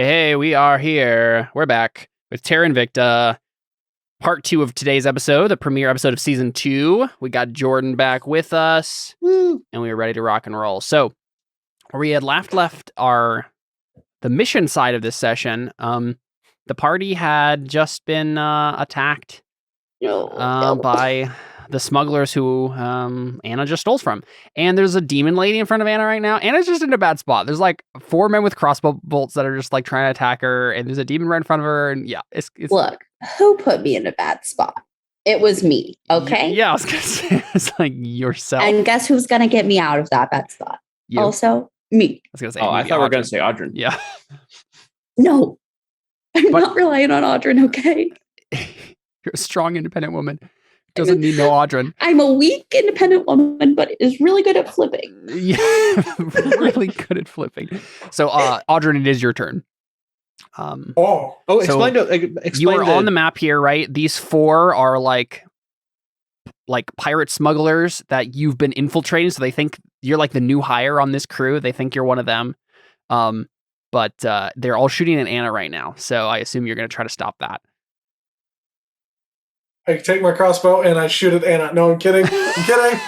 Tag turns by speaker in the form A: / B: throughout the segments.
A: Hey, we are here. We're back with Terra Invicta, part 2 of today's episode, the premiere episode of season 2. We got Jordan back with us, and we were ready to rock and roll. So, where we had left the mission side of this session, the party had just been attacked by the smugglers who Anna just stole from. And there's a demon lady in front of Anna right now. Anna's just in a bad spot. There's like 4 men with crossbow bolts that are just like trying to attack her, and there's a demon right in front of her, and yeah, it's
B: Look, who put me in a bad spot? It was me, okay?
A: Yeah, I was gonna say, it's like yourself.
B: And guess who's gonna get me out of that bad spot?
A: You.
B: Also, me.
A: I was gonna say,
C: I thought we were gonna say Audrey.
A: Yeah.
B: No. I'm not relying on Audrey, okay?
A: You're a strong, independent woman. Doesn't need no Audrey.
B: I'm a weak, independent woman, but is really good at flipping.
A: Yeah, really good at flipping. So, Audrey, it is your turn.
C: Explain
A: you are on the map here, right? These 4 are like pirate smugglers that you've been infiltrating, so they think you're like the new hire on this crew. They think you're one of them. But they're all shooting at Anna right now, so I assume you're going to try to stop that.
D: I take my crossbow and I shoot at Anna. No, I'm kidding. I'm kidding.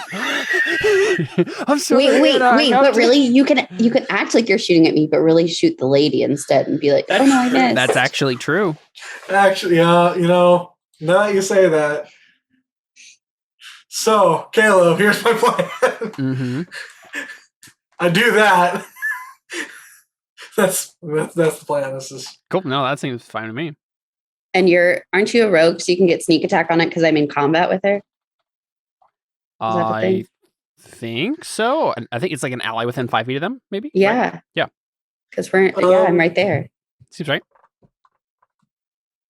A: I'm sorry.
B: Wait, but really, you can act like you're shooting at me, but really shoot the lady instead and be like, oh no, I missed.
A: That's actually true.
D: Actually, now that you say that. So, Kalo, here's my plan.
A: Mm-hmm.
D: I do that. That's the plan. This is
A: cool. No, that seems fine to me.
B: And aren't you a rogue, so you can get sneak attack on it because I'm in combat with her?
A: I think so. I think it's like an ally within 5 feet of them, maybe?
B: Yeah.
A: Right? Yeah.
B: Because I'm right there.
A: Seems right.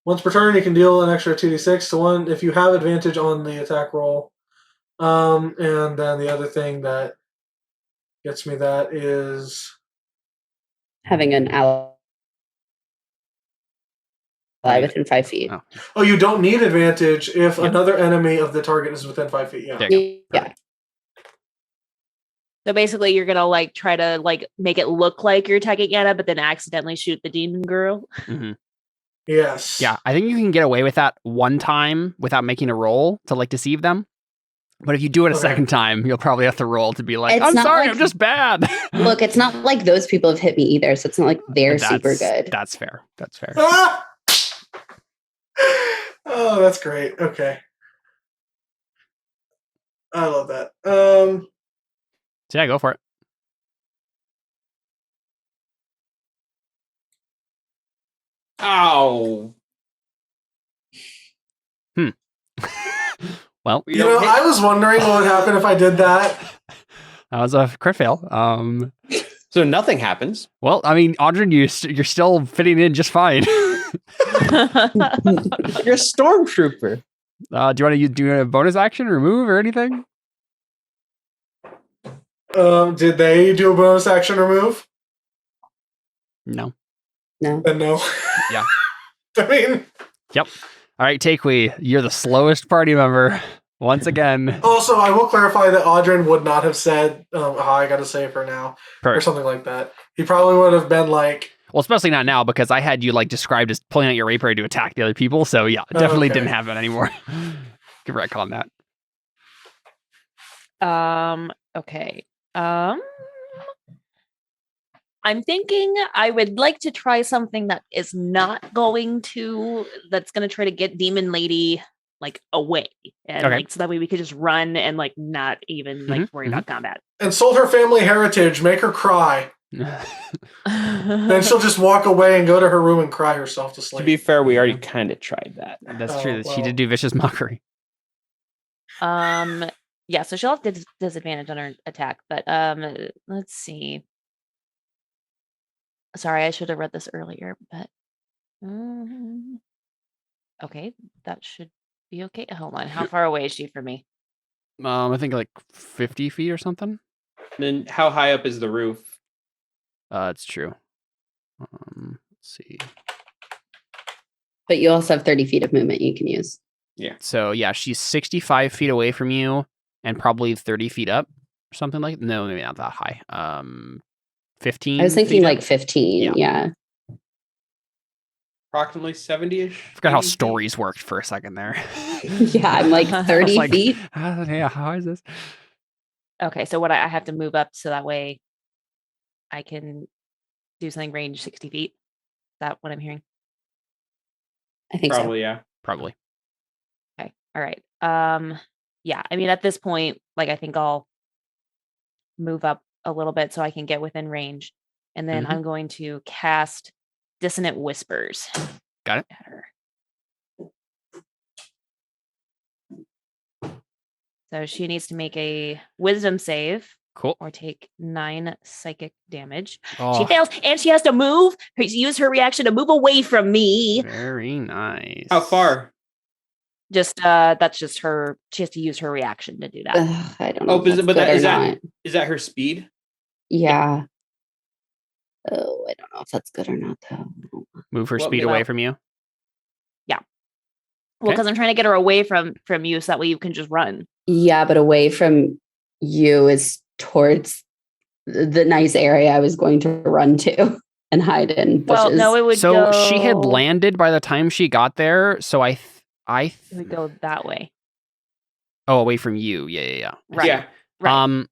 D: Once per turn, you can deal an extra 2d6 to 1 if you have advantage on the attack roll. And then the other thing that gets me that is
B: having an ally within 5 feet.
D: Oh, you don't need advantage if another enemy of the target is within 5 feet.
B: Yeah.
E: So basically, you're gonna try to make it look like you're attacking Anna, but then accidentally shoot the demon girl.
A: Mm-hmm.
D: Yes.
A: Yeah, I think you can get away with that one time without making a roll to deceive them. But if you do it a second time, you'll probably have to roll to be like, I'm sorry, I'm just bad.
B: Look, it's not like those people have hit me either, so it's not like they're super good.
A: That's fair. That's fair.
D: Ah! Oh, that's great. Okay. I love that.
A: So yeah, go for it.
C: Ow.
A: Well,
D: I was wondering what would happen if I did that.
A: That was a crit fail.
C: So nothing happens.
A: Well, I mean, Audrey, you're still fitting in just fine.
C: You're a stormtrooper.
A: Do you want to do a bonus action or move or anything?
D: Did they do a bonus action or move?
A: No.
D: Then no.
A: Yeah.
D: I mean.
A: Yep. All right, Takewee, you're the slowest party member once again.
D: Also, I will clarify that Audrey would not have said, I got to save her now. Or something like that. He probably would have been like...
A: Well, especially not now, because I had you described as pulling out your rapier to attack the other people. So yeah, definitely didn't have it anymore. Give wreck on that.
E: Okay. I'm thinking I would like to try something that is not going to try to get Demon Lady away. And so that way we could just run and not even worry about combat.
D: Insult her family heritage, make her cry. Then she'll just walk away and go to her room and cry herself to sleep.
C: To be fair, we already kind of tried that.
A: That's true. Well. She did do vicious mockery.
E: Yeah, so she'll have disadvantage on her attack, but let's see. Sorry, I should have read this earlier, but okay, that should be okay. Hold on, how far away is she from me?
A: I think 50 feet or something.
C: Then how high up is the roof?
A: It's true. Let's see.
B: But you also have 30 feet of movement you can use.
C: Yeah.
A: So yeah, she's 65 feet away from you and probably 30 feet up or something like. No, maybe not that high. 15.
B: I was thinking 15. Yeah.
C: approximately 70-ish.
A: I forgot how
C: 80 feet.
A: stories worked for a second there.
B: Yeah, I'm like 30
A: like,
B: feet.
A: Yeah, how is this?
E: Okay, so what I have to move up so that way I can do something range 60 feet. Is that what I'm hearing?
B: I think
C: Probably, yeah.
A: Probably.
E: Okay. All right. Yeah, I mean at this point, like I think I'll move up a little bit so I can get within range. And then I'm going to cast Dissonant Whispers.
A: Got it.
E: At her. So she needs to make a wisdom save.
A: Cool.
E: Or take 9 psychic damage.
A: Oh,
E: She fails, and she has to move. Use her reaction to move away from me.
A: very nice.
C: How far?
E: Just that's just her. She has to use her reaction to do that.
B: I don't know.
C: Oh,
B: if
C: but
B: that's
C: is
B: good or
C: that
B: not.
C: is that her speed?
B: Yeah. Oh, I don't know if that's good or not though.
A: Move her
C: Well,
A: speed
C: well-
A: away from you.
E: Well,
A: Okay.
E: because I'm trying to get her away from you, so that way you can just run.
B: Yeah, but away from you is towards the nice area I was going to run to and hide in bushes.
E: Well, no, it would
A: So
E: go.
A: she had landed by the time she got there. So
E: It would go that way.
A: Oh, away from you. Yeah.
E: Right.
C: Yeah.
E: Right.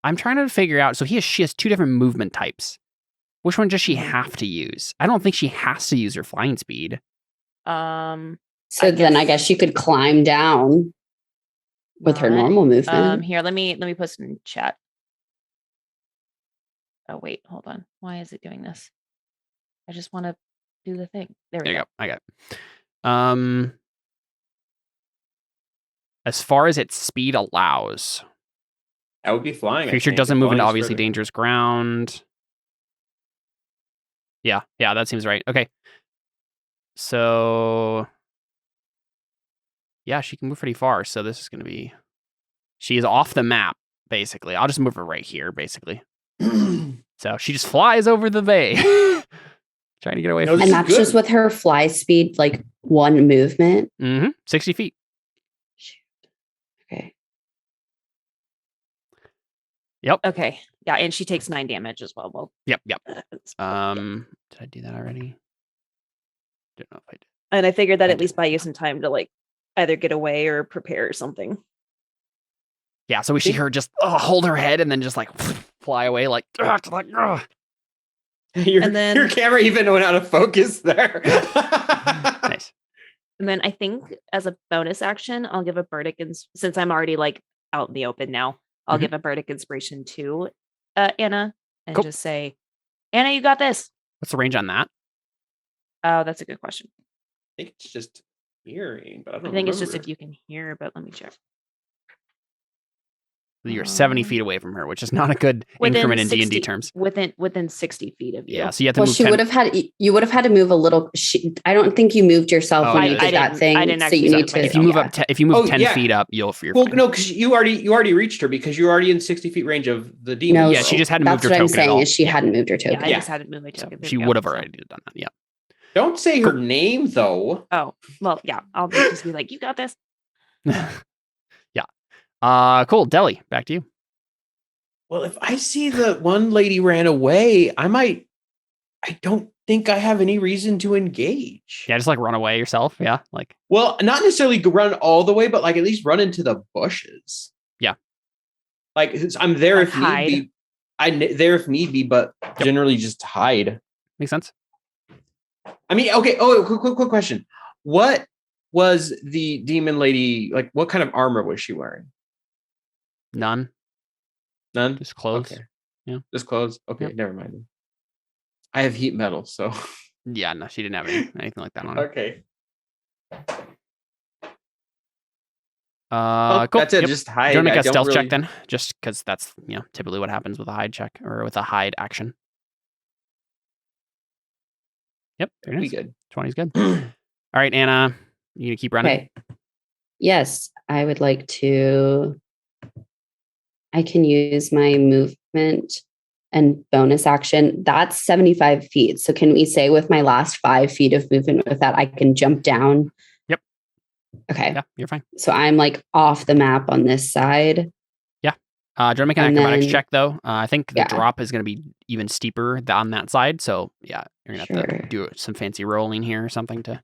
A: I'm trying to figure out. So she has 2 different movement types. Which one does she have to use? I don't think she has to use her flying speed.
B: So
E: I
B: then I
E: guess-
B: guess she could climb down with her
E: Not.
B: normal movement.
E: Here, let me put some in chat. Oh wait, hold on. Why is it doing this? I just want to do the thing. There we
A: There you
E: go.
A: go. I got it. As far as its speed allows,
C: That would be flying. I
A: creature
C: think,
A: doesn't
C: if
A: move into
C: flying's
A: obviously
C: further.
A: dangerous ground. Yeah, that seems right. Okay. So yeah, she can move pretty far. So this is going to be. She is off the map, basically. I'll just move her right here, basically. So she just flies over the bay, trying to get away
C: No,
A: from.
C: this
B: And
C: is
B: that's
C: good.
B: just with her fly speed, like 1 movement.
A: 60 feet.
B: Okay.
E: Okay. Yeah, and she takes 9 damage as well. Well.
A: Yep.
E: Did
A: Did I do that already? Don't know if I did.
E: And I figured that
A: I
E: at least buy you some time to like either get away or prepare or something.
A: Yeah, so we see her just hold her head and then just like fly away like.
C: your,
E: And then-
C: your camera even went out of focus there.
A: Nice.
E: And then I think as a bonus action, I'll give a bardic since I'm already like out in the open now. I'll
A: Mhm.
E: give a bardic inspiration to Anna and
A: Cool.
E: just say, Anna, you got this.
A: What's the range on that?
E: Oh, that's a good question.
C: I think it's just hearing, but I don't
E: I think it's just
C: remember.
E: if you can hear, but let me check.
A: You're 70 feet away from her, which is not a good
E: Within
A: increment in
E: 60
A: D&D terms.
E: Within 60 feet of you.
A: Yeah, so you have to
B: Well,
A: move
B: she
A: 10.
B: would have had you would have had to move a little. I don't think you moved yourself
A: Oh,
B: when
A: yeah,
B: you
A: I
B: did that
E: didn't-
B: thing.
E: I didn't
B: so
E: actually
B: you
E: do
B: need
E: it
B: to.
A: If you move
B: yeah.
A: up, if you move
C: Oh,
A: 10
C: yeah.
A: feet up, you're
C: Well,
A: fine.
C: no, because you already reached her because you're already in 60 feet range of the demon.
B: No,
A: Yeah, she just hadn't moved
B: That's
A: her
B: what I'm
A: token at
B: saying
A: all.
B: is she hadn't moved her
E: Yeah,
B: token.
E: I
C: Yeah.
E: just hadn't moved my
A: So
E: token. There
A: she
E: we go.
A: would have
E: So-
A: already done that. Yeah.
C: Don't say her name though.
E: Oh, well, yeah. I'll just be like, you got this.
A: Yeah. Cool. Deli, back to you.
C: Well, if I see the one lady ran away, I don't think I have any reason to engage.
A: Yeah, just like run away yourself. Yeah. Like,
C: Well, not necessarily run all the way, but like at least run into the bushes.
A: Yeah.
C: Like I'm there
E: Like
C: if
E: hide.
C: need be. There if need be, but generally just hide.
A: makes sense.
C: I mean, okay. Oh, quick question. What was the demon lady like? What kind of armor was she wearing?
A: None.
C: None.
A: Just clothes.
C: Okay.
A: Yeah.
C: Just clothes. Okay,
A: Yep.
C: never mind. I have heat metal, so
A: Yeah, no, she didn't have anything like that on her.
C: okay.
A: Cool.
C: That's it.
A: Yep.
C: Just
A: Do
C: hide.
A: you want to
C: I
A: make a
C: don't
A: stealth
C: really-
A: check then? Just because that's typically what happens with a hide check or with a hide action. Yep. Very
C: Be
A: nice.
C: good.
A: 20 is good. All right, Anna, you gonna keep running?
B: Okay. Yes, I would like to. I can use my movement and bonus action. That's 75 feet. So can we say with my last 5 feet of movement with that, I can jump down?
A: Yep.
B: Okay.
A: Yeah, you're fine.
B: So I'm like off the map on this side.
A: Yeah. Do you want to make an
B: And
A: acrobatics
B: then-
A: check, though? I think the
B: Yeah.
A: drop is going to be even steeper on that side. So, yeah, you're going to have to
B: Sure.
A: do some fancy rolling here or something to...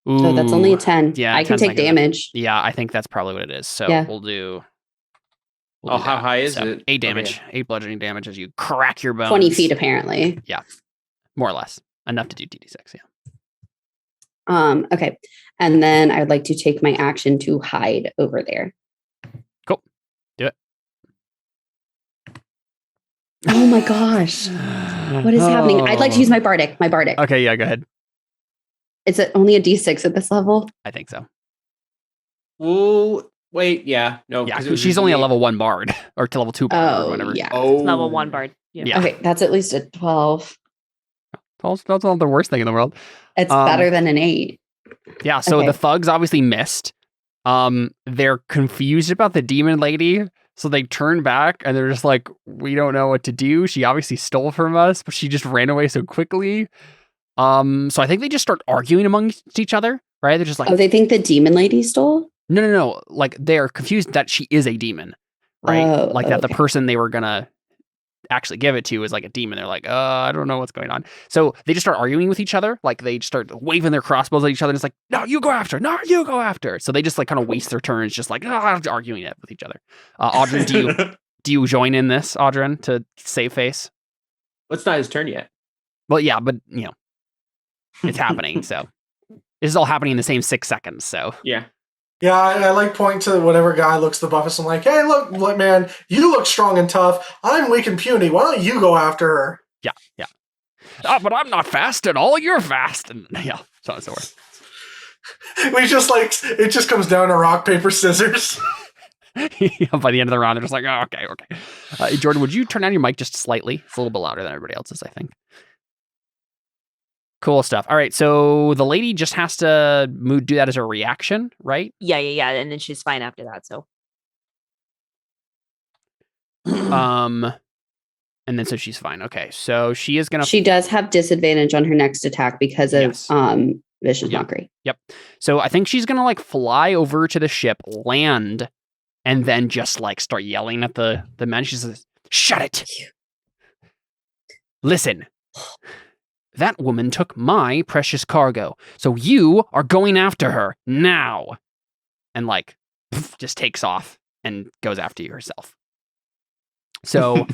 B: So that's only a
A: Ooh.
B: 10.
A: Yeah,
B: I can
A: 10's not
B: take
A: good enough.
B: damage.
A: Yeah, I think that's probably what it is. So
B: Yeah.
A: we'll do...
C: Oh, how
A: that.
C: high is
A: So,
C: it?
A: 8
C: Okay.
A: damage. 8 bludgeoning damage as you crack your bones.
B: 20 feet, apparently.
A: More or less. Enough to do DD6, yeah.
B: Okay. And then I'd like to take my action to hide over there.
A: Cool. Do it.
B: Oh my gosh. What is happening? I'd like to use my bardic.
A: Okay, yeah, go ahead.
B: Is it only a D6 at this level?
A: I think so.
C: Oh, wait, yeah. No,
A: Yeah,
C: 'cause it was
A: she's only a
C: D8.
A: level 1 bard. Or to level 2 bard or
B: Oh,
A: whatever.
B: yeah.
C: Oh.
E: Level 1 bard.
A: Yeah.
B: Okay, that's at least a 12.
A: That's not the worst thing in the world.
B: It's
A: Um,
B: better than an 8.
A: Yeah, so
B: Okay.
A: the thugs obviously missed. They're confused about the demon lady, so they turn back and they're just like, we don't know what to do. She obviously stole from us, but she just ran away so quickly. So I think they just start arguing amongst each other, right? They're just like,
B: Oh, they think the demon lady stole?
A: no. Like they're confused that she is a demon, right?
B: Oh,
A: Like that the
B: okay.
A: person they were gonna actually give it to is like a demon. They're like, I don't know what's going on. So they just start arguing with each other. Like they start waving their crossbows at each other. And it's like, no, you go after. No, you go after. So they just like kind of waste their turns, just like arguing it with each other. Audrin, do you join in this, Audrin, to save face?
C: Well, it's not his turn yet.
A: Well, yeah, but you know, it's happening. So this is all happening in the same 6 seconds. So
C: Yeah.
D: Yeah, I like point to whatever guy looks the buffest. I'm like, hey, look, man, you look strong and tough. I'm weak and puny. Why don't you go after her?
A: yeah. But I'm not fast at all. You're fast, and yeah, so on and so forth.
D: We just like it just comes down to rock, paper, scissors.
A: By the end of the round, they're just like, oh, okay. Jordan, would you turn down your mic just slightly? It's a little bit louder than everybody else's, I think. Cool stuff. All right, so the lady just has to do that as a reaction, right?
E: Yeah. And then she's fine after that. So
A: And then so she's fine. Okay, so she is gonna.
B: She does have disadvantage on her next attack because of
A: Yes.
B: vicious
A: Yeah.
B: mockery.
A: Yep. So I think she's gonna like fly over to the ship, land, and then just like start yelling at the men. She says, "Shut it! Listen, that woman took my precious cargo, so you are going after her now." And like, just takes off and goes after you herself. So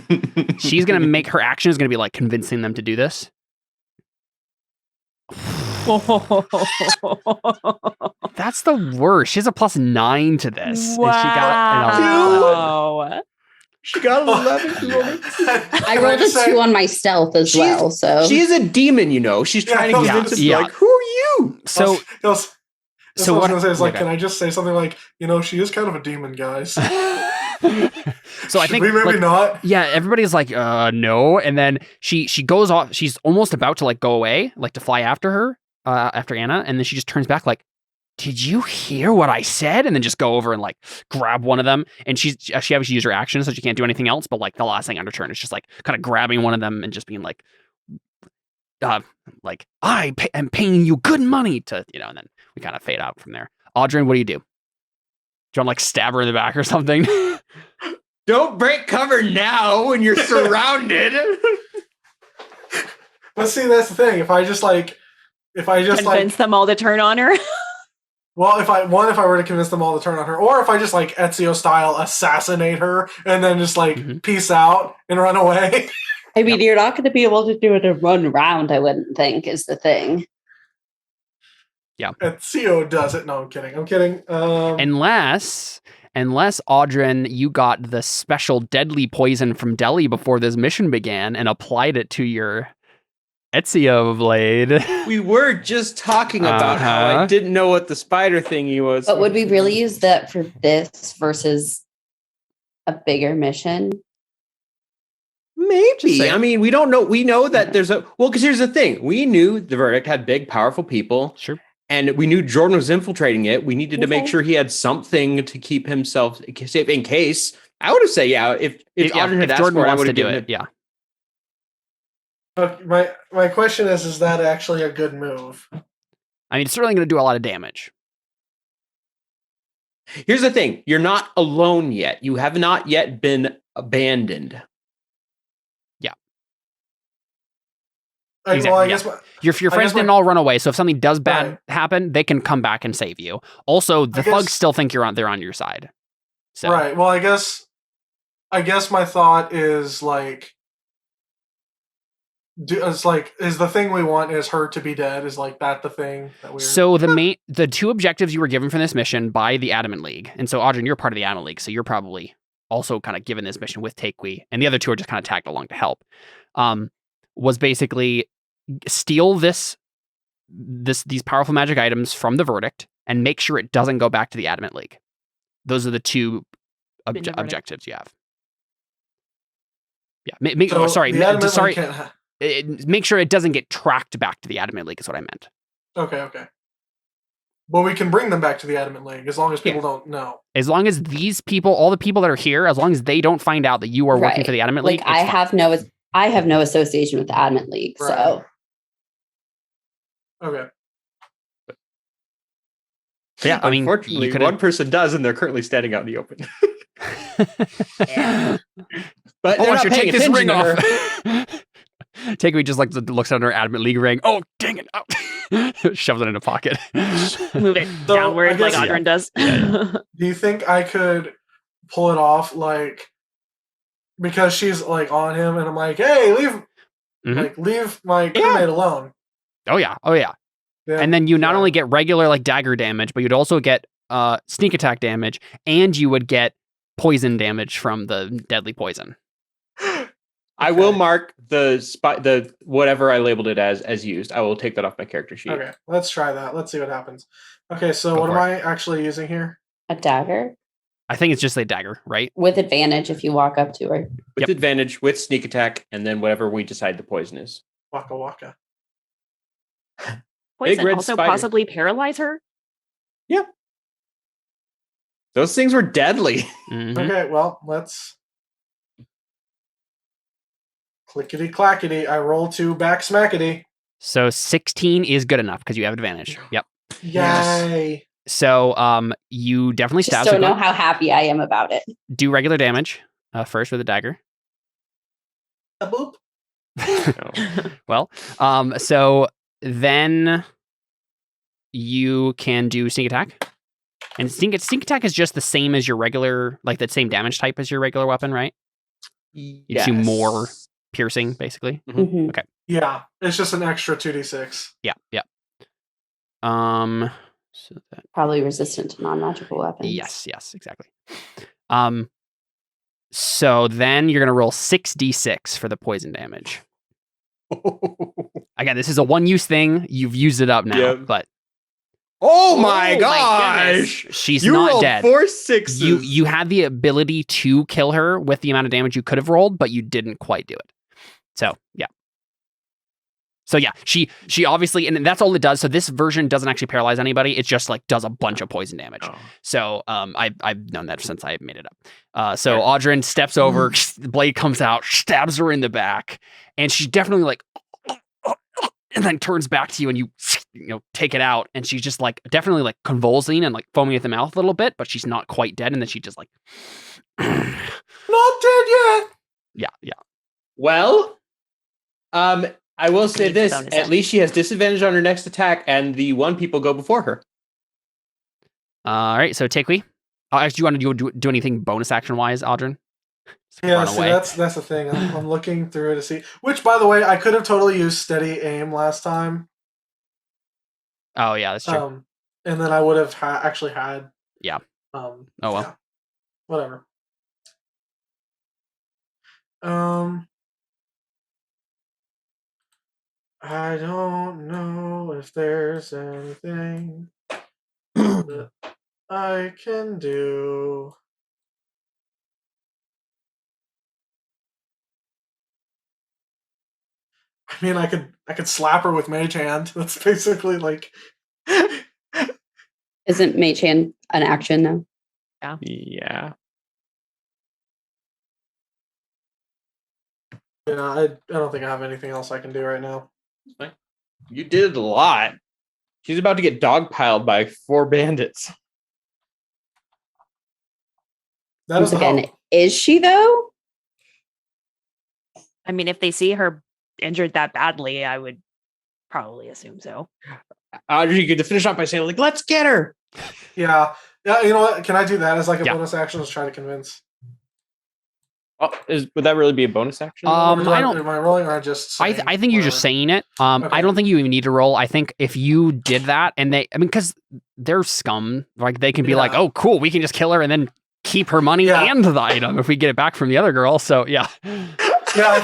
A: she's gonna make her action is gonna be like convincing them to do this. That's the worst. She has a +9 to this. And she got an 11.
E: Wow.
C: She got an 11.
B: I rolled a 2 on my stealth as well. So
C: She's a demon, you know. She's trying to
D: Yeah,
C: convince us,
A: yeah.
C: like, who are you?
A: So
D: That's
A: So
D: what
A: what-
D: I was gonna say is like,
A: okay.
D: can I just say something like, she is kind of a demon, guys.
A: so I
D: Should
A: think
D: we maybe
A: like,
D: not.
A: yeah, everybody's like, no. And then she goes off. She's almost about to like go away, like to fly after her, after Anna. And then she just turns back like, did you hear what I said? And then just go over and like grab one of them. And she obviously used her action, so she can't do anything else. But like the last thing on her turn is just like kind of grabbing one of them and just being like I am paying you good money to, and then we kind of fade out from there. Audrin, what do? Do you want to like stab her in the back or something?
C: Don't break cover now when you're surrounded.
D: But see, that's the thing. If I just
E: Convince them all to turn on her.
D: well, if I were to convince them all to turn on her, or if I just like Ezio style assassinate her and then just like peace out and run away.
B: I mean, you're not going to be able to do it in one round, I wouldn't think, is the thing.
A: Yeah.
D: Ezio does it. No, I'm kidding.
A: Unless Audrin, you got the special deadly poison from Delhi before this mission began and applied it to your Ezio blade.
C: We were just talking about how I didn't know what the spider thingy was.
B: But would we really use that for this versus a bigger mission?
C: Maybe. I mean, we don't know. We know that there's because here's the thing. We knew the verdict had big, powerful people.
A: Sure.
C: And we knew Jordan was infiltrating it. We needed to make
B: Okay.
C: sure he had something to keep himself safe in case. I would have said, yeah, if Audrin had asked
A: Jordan
C: for it, I
A: wants
C: would
A: to
C: have
A: do
C: given
A: it. Yeah.
D: My question is that actually a good move?
A: I mean, it's certainly going to do a lot of damage.
C: Here's the thing. You're not alone yet. You have not yet been abandoned.
A: Exactly,
D: Well, I
A: yeah.
D: guess
A: Your friends didn't all run away, so if something does bad
D: Right.
A: happen, they can come back and save you. Also, the thugs still think they're on your side. So.
D: Right. Well, I guess my thought is like, is the thing we want is her to be dead? Is like that the thing that we're
A: So the two objectives you were given from this mission by the Adamant League, and so Audrey, you're part of the Adamant League, so you're probably also kind of given this mission with Takewee, and the other two are just kind of tagged along to help. Was basically steal these powerful magic items from the Verdict and make sure it doesn't go back to the Adamant League. Those are the two objectives you have. Yeah. Make sure it doesn't get tracked back to the Adamant League is what I meant.
D: Okay. Well, we can bring them back to the Adamant League as long as people don't know.
A: As long as these people, all the people that are here, as long as they don't find out that you are working for the Adamant League.
B: I have no association with the Adamant League, so.
D: Okay.
A: Yeah, I mean,
C: unfortunately, one person does, and they're currently standing out in the open.
A: Yeah.
C: But
A: I should take this ring off. Takewee just looks at her Adamant League ring. Oh, dang it! Oh. Shoves it in a pocket.
E: Move it downward like Audrin does.
D: Do you think I could pull it off, like, because she's like on him, and I'm like, "Hey, leave my crewmate alone."
A: Oh yeah. And then you not only get regular like dagger damage, but you'd also get sneak attack damage, and you would get poison damage from the deadly poison.
C: I will mark the whatever I labeled it as used. I will take that off my character sheet.
D: Okay, let's try that. Let's see what happens. Okay, so what am I actually using here?
B: A dagger?
A: I think it's just a dagger, right?
B: With advantage if you walk up to her.
C: With advantage, with sneak attack, and then whatever we decide the poison is.
D: Waka waka.
E: Poison also possibly paralyze her?
C: Yeah. Those things were deadly.
A: Mm-hmm.
D: Okay, well, let's... Clickety clackety, I roll 2 back smackety.
A: So 16 is good enough because you have advantage. Yep.
D: Yay.
A: So you definitely stab.
B: Just don't know how happy I am about it.
A: Do regular damage first with a dagger.
D: Boop.
A: Well, so then you can do sneak attack. And sneak attack is just the same as your regular, like that same damage type as your regular weapon, right? You do more piercing, basically.
B: Mm-hmm.
A: Okay.
D: Yeah, it's just an extra 2d6.
A: Yeah. So that
B: probably resistant to non-magical weapons.
A: Yes, exactly. So then you're gonna roll 6d6 for the poison damage. Again, this is a one-use thing. You've used it up now, but
C: oh my gosh,
A: she's not dead.
C: 4 6s.
A: You had the ability to kill her with the amount of damage you could have rolled, but you didn't quite do it. So yeah, she obviously, and that's all it does. So this version doesn't actually paralyze anybody. It just like does a bunch of poison damage. Oh. So I've known that since I made it up. So Audrin steps over, the blade comes out, stabs her in the back, and she's definitely like, and then turns back to you, and you take it out, and she's just like definitely like convulsing and like foaming at the mouth a little bit, but she's not quite dead. And then she just like,
D: not dead yet.
A: Yeah.
C: Well, I will say this, at least she has disadvantage on her next attack, and the one people go before her.
A: All right, so Takewee. Actually, do you want to do anything bonus action-wise, Audrin?
D: Yeah, see, that's the thing. I'm looking through to see. Which, by the way, I could have totally used steady aim last time.
A: Oh, yeah, that's true.
D: And then I would have actually had...
A: Yeah. Oh, well.
D: Yeah. Whatever. I don't know if there's anything that I can do. I mean, I could slap her with Mage Hand. That's basically like.
B: Isn't Mage Hand an action though?
C: Yeah.
D: Yeah, I don't think I have anything else I can do right now.
C: You did a lot. She's about to get dogpiled by 4 bandits.
D: That is
B: Once again,
D: again.
B: is she though?
E: I mean, if they see her injured that badly, I would probably assume so.
C: Audrey, you could finish up by saying, like, let's get her.
D: Yeah. Yeah, you know what? Can I do that as like a
A: Yeah.
D: bonus action to try to convince?
C: Oh, would that really be a bonus action?
A: I
D: Am I rolling or just
A: I
D: saying
A: think you're just
D: whatever?
A: saying it.
D: Okay.
A: I don't think you even need to roll. I think if you did that and because they're scum, like they can be like,
D: Yeah.
A: oh, cool, we can just kill her and then keep her money
D: Yeah.
A: and the item if we get it back from the other girl. So yeah.
D: Yeah,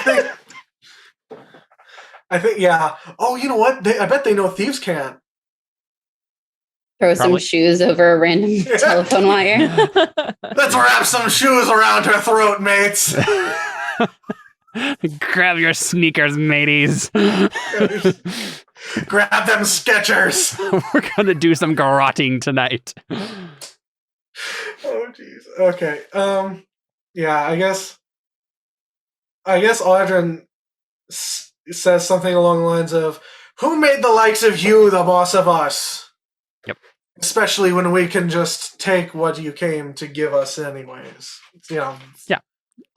D: I think yeah. Oh, you know what? I bet they know thieves can't.
B: Throw
A: Probably.
B: some shoes over a random telephone wire.
D: Let's wrap some shoes around her throat, mates.
A: Grab your sneakers, mateys.
D: Grab them Skechers.
A: We're gonna do some garroting tonight.
D: Oh, jeez. Okay. Yeah. I guess Audrin says something along the lines of, "Who made the likes of you the boss of us?
A: Yep.
D: Especially when we can just take what you came to give us, anyways." Yeah.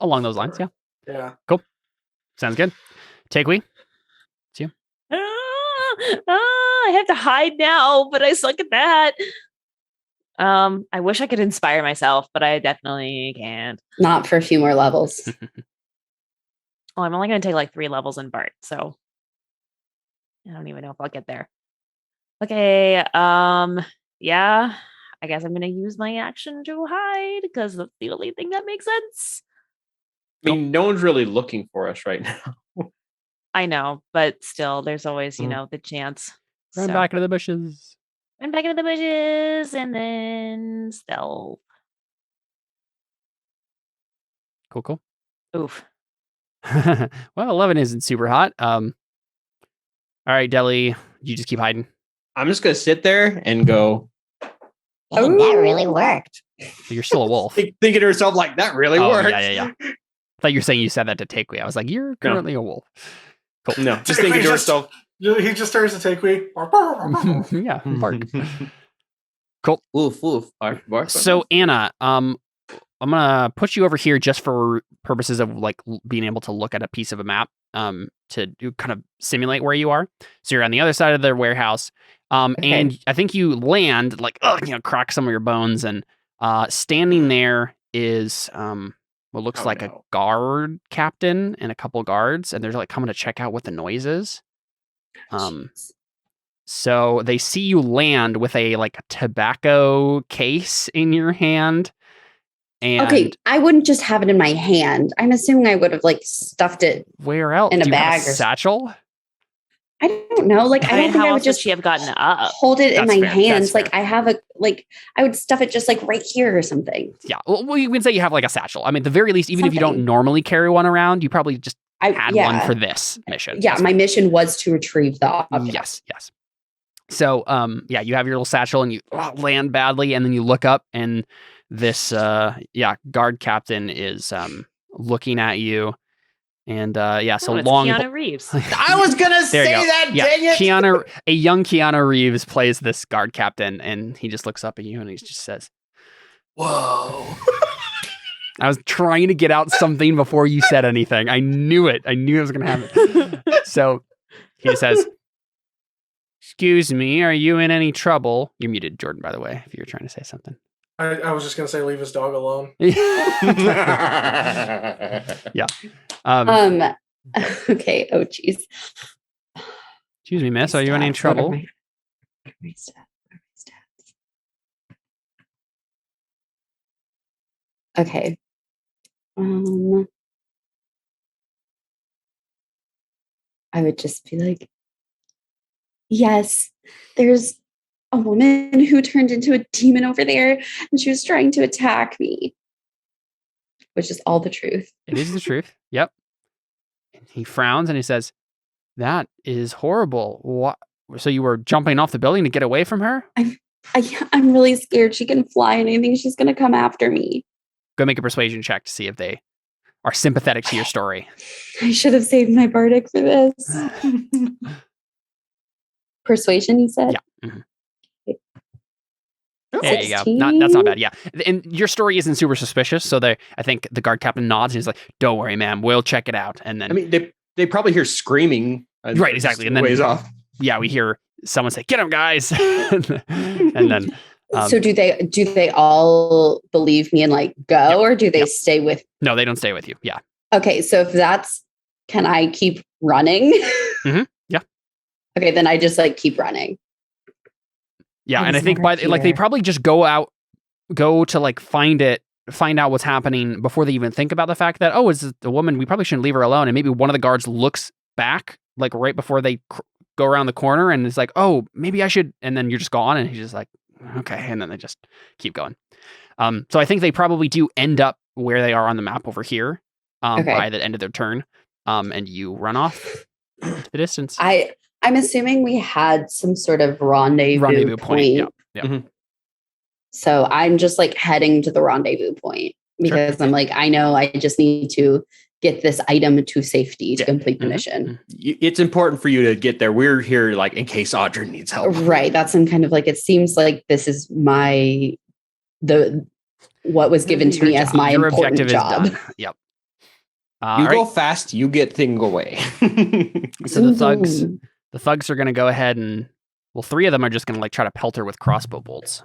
A: Along those lines, yeah.
D: Yeah.
A: Sounds good. Take we.
E: I have to hide now, but I suck at that. I wish I could inspire myself, but I definitely can't.
B: Not for a few more levels.
E: Oh, I'm only going to take like 3 levels in Bart, so I don't even know if I'll get there. Okay, yeah, I guess I'm going to use my action to hide because that's the only thing that makes sense.
C: I mean, no one's really looking for us right now.
E: I know, but still, there's always, the chance.
A: Run
E: So,
A: back into the bushes.
E: run back into the bushes and then stealth.
A: Cool.
E: Oof.
A: Well, 11 isn't super hot. All right, Deli, you just keep hiding.
C: I'm just going to sit there and go,
B: Oh, that really worked.
A: You're still a wolf.
C: thinking to herself, like, that really worked.
A: Yeah. I thought you were saying you said that to Takeway. I was like, you're currently a wolf. Cool.
C: No, just thinking to herself.
D: He just turns to take we.
A: Yeah, bark.
C: Woof, woof. Bark, bark.
A: So Anna, I'm gonna put you over here just for purposes of like being able to look at a piece of a map, to kind of simulate where you are. So you're on the other side of the warehouse, and I think you land like, crack some of your bones, and standing there is what looks like a guard captain and a couple guards, and they're like coming to check out what the noise is. So they see you land with a tobacco case in your hand. And
B: Okay, I wouldn't just have it in my hand. I'm assuming I would have stuffed it
A: where else?
B: in a
A: Do you have
B: bag
A: a
B: or
A: satchel?
B: I don't know. I don't think
E: how
B: I would
E: else would
B: just
E: she have gotten up?
B: hold it in
A: That's
B: my
A: fair.
B: hands.
A: That's fair.
B: I have I would stuff it just right here or something.
A: Yeah. Well, you can say you have a satchel. I mean, at the very least, even if you don't
B: Something.
A: normally carry one around, you probably just had
B: yeah.
A: one for this mission.
B: Yeah,
A: That's
B: my
A: fine.
B: mission was to retrieve the object.
A: Yes. So, you have your little satchel and you land badly, and then you look up, and this, guard captain is looking at you, and so
E: It's
A: long.
E: Keanu Reeves.
C: I was going to
A: There
C: say
A: you go.
C: that,
A: Yeah,
C: dang it.
A: a young Keanu Reeves plays this guard captain, and he just looks up at you and he just says, "Whoa." I was trying to get out something before you said anything. I knew it. I knew it was going to happen. So he says, "Excuse me, are you in any trouble?" You're muted, Jordan, by the way, if you were trying to say something.
D: I was just gonna say leave his dog alone.
A: Yeah.
B: Okay. Oh, geez.
A: Excuse me, miss. Are you in any trouble?
B: What are my stats? Okay. I would just be like, yes, there's a woman who turned into a demon over there, and she was trying to attack me. Which is all the truth.
A: It is the truth. Yep. And he frowns and he says, "That is horrible. What? So you were jumping off the building to get away from her?"
B: I'm really scared she can fly, and I think she's going to come after me.
A: Go make a persuasion check to see if they are sympathetic to your story.
B: I should have saved my bardic for this. Persuasion, you said?
A: Yeah. Mhm. There you go.
B: 16?
A: That's not bad. Yeah, and your story isn't super suspicious, so I think the guard captain nods and he's like, "Don't worry, ma'am. We'll check it out." And then,
C: I mean, they probably hear screaming.
A: Right, exactly. And then
C: ways off.
A: Yeah, we hear someone say, "Get him, guys!" and then.
B: So do they all believe me and like go, or do they stay with?
A: No, they don't stay with you. Yeah.
B: Okay, so if that's, can I keep running?
A: Mhm, yeah.
B: Okay, then I just like keep running.
A: Yeah, and I
B: He's
A: think
B: never
A: they
B: here.
A: probably just go to like find out what's happening before they even think about the fact that, oh, is the woman? We probably shouldn't leave her alone. And maybe one of the guards looks back like right before they go around the corner and it's like, oh, maybe I should. And then you're just gone, and he's just like, okay, and then they just keep going. So I think they probably do end up where they are on the map over here by the end of their turn, and you run off to the distance.
B: I'm assuming we had some sort of rendezvous point.
A: Yeah.
C: Mhm.
B: So I'm just like heading to the rendezvous point because I'm like, I know I just need to get this item to safety to complete the mission.
C: It's important for you to get there. We're here like in case Audrey needs help.
B: Right. That's some kind of like, it seems like this is what was given to me as my
A: Your
B: important
A: objective
B: job.
A: is done. Yep.
C: You go fast, you get thing away.
A: So the thugs are going to go ahead and, well, 3 of them are just going to like try to pelt her with crossbow bolts.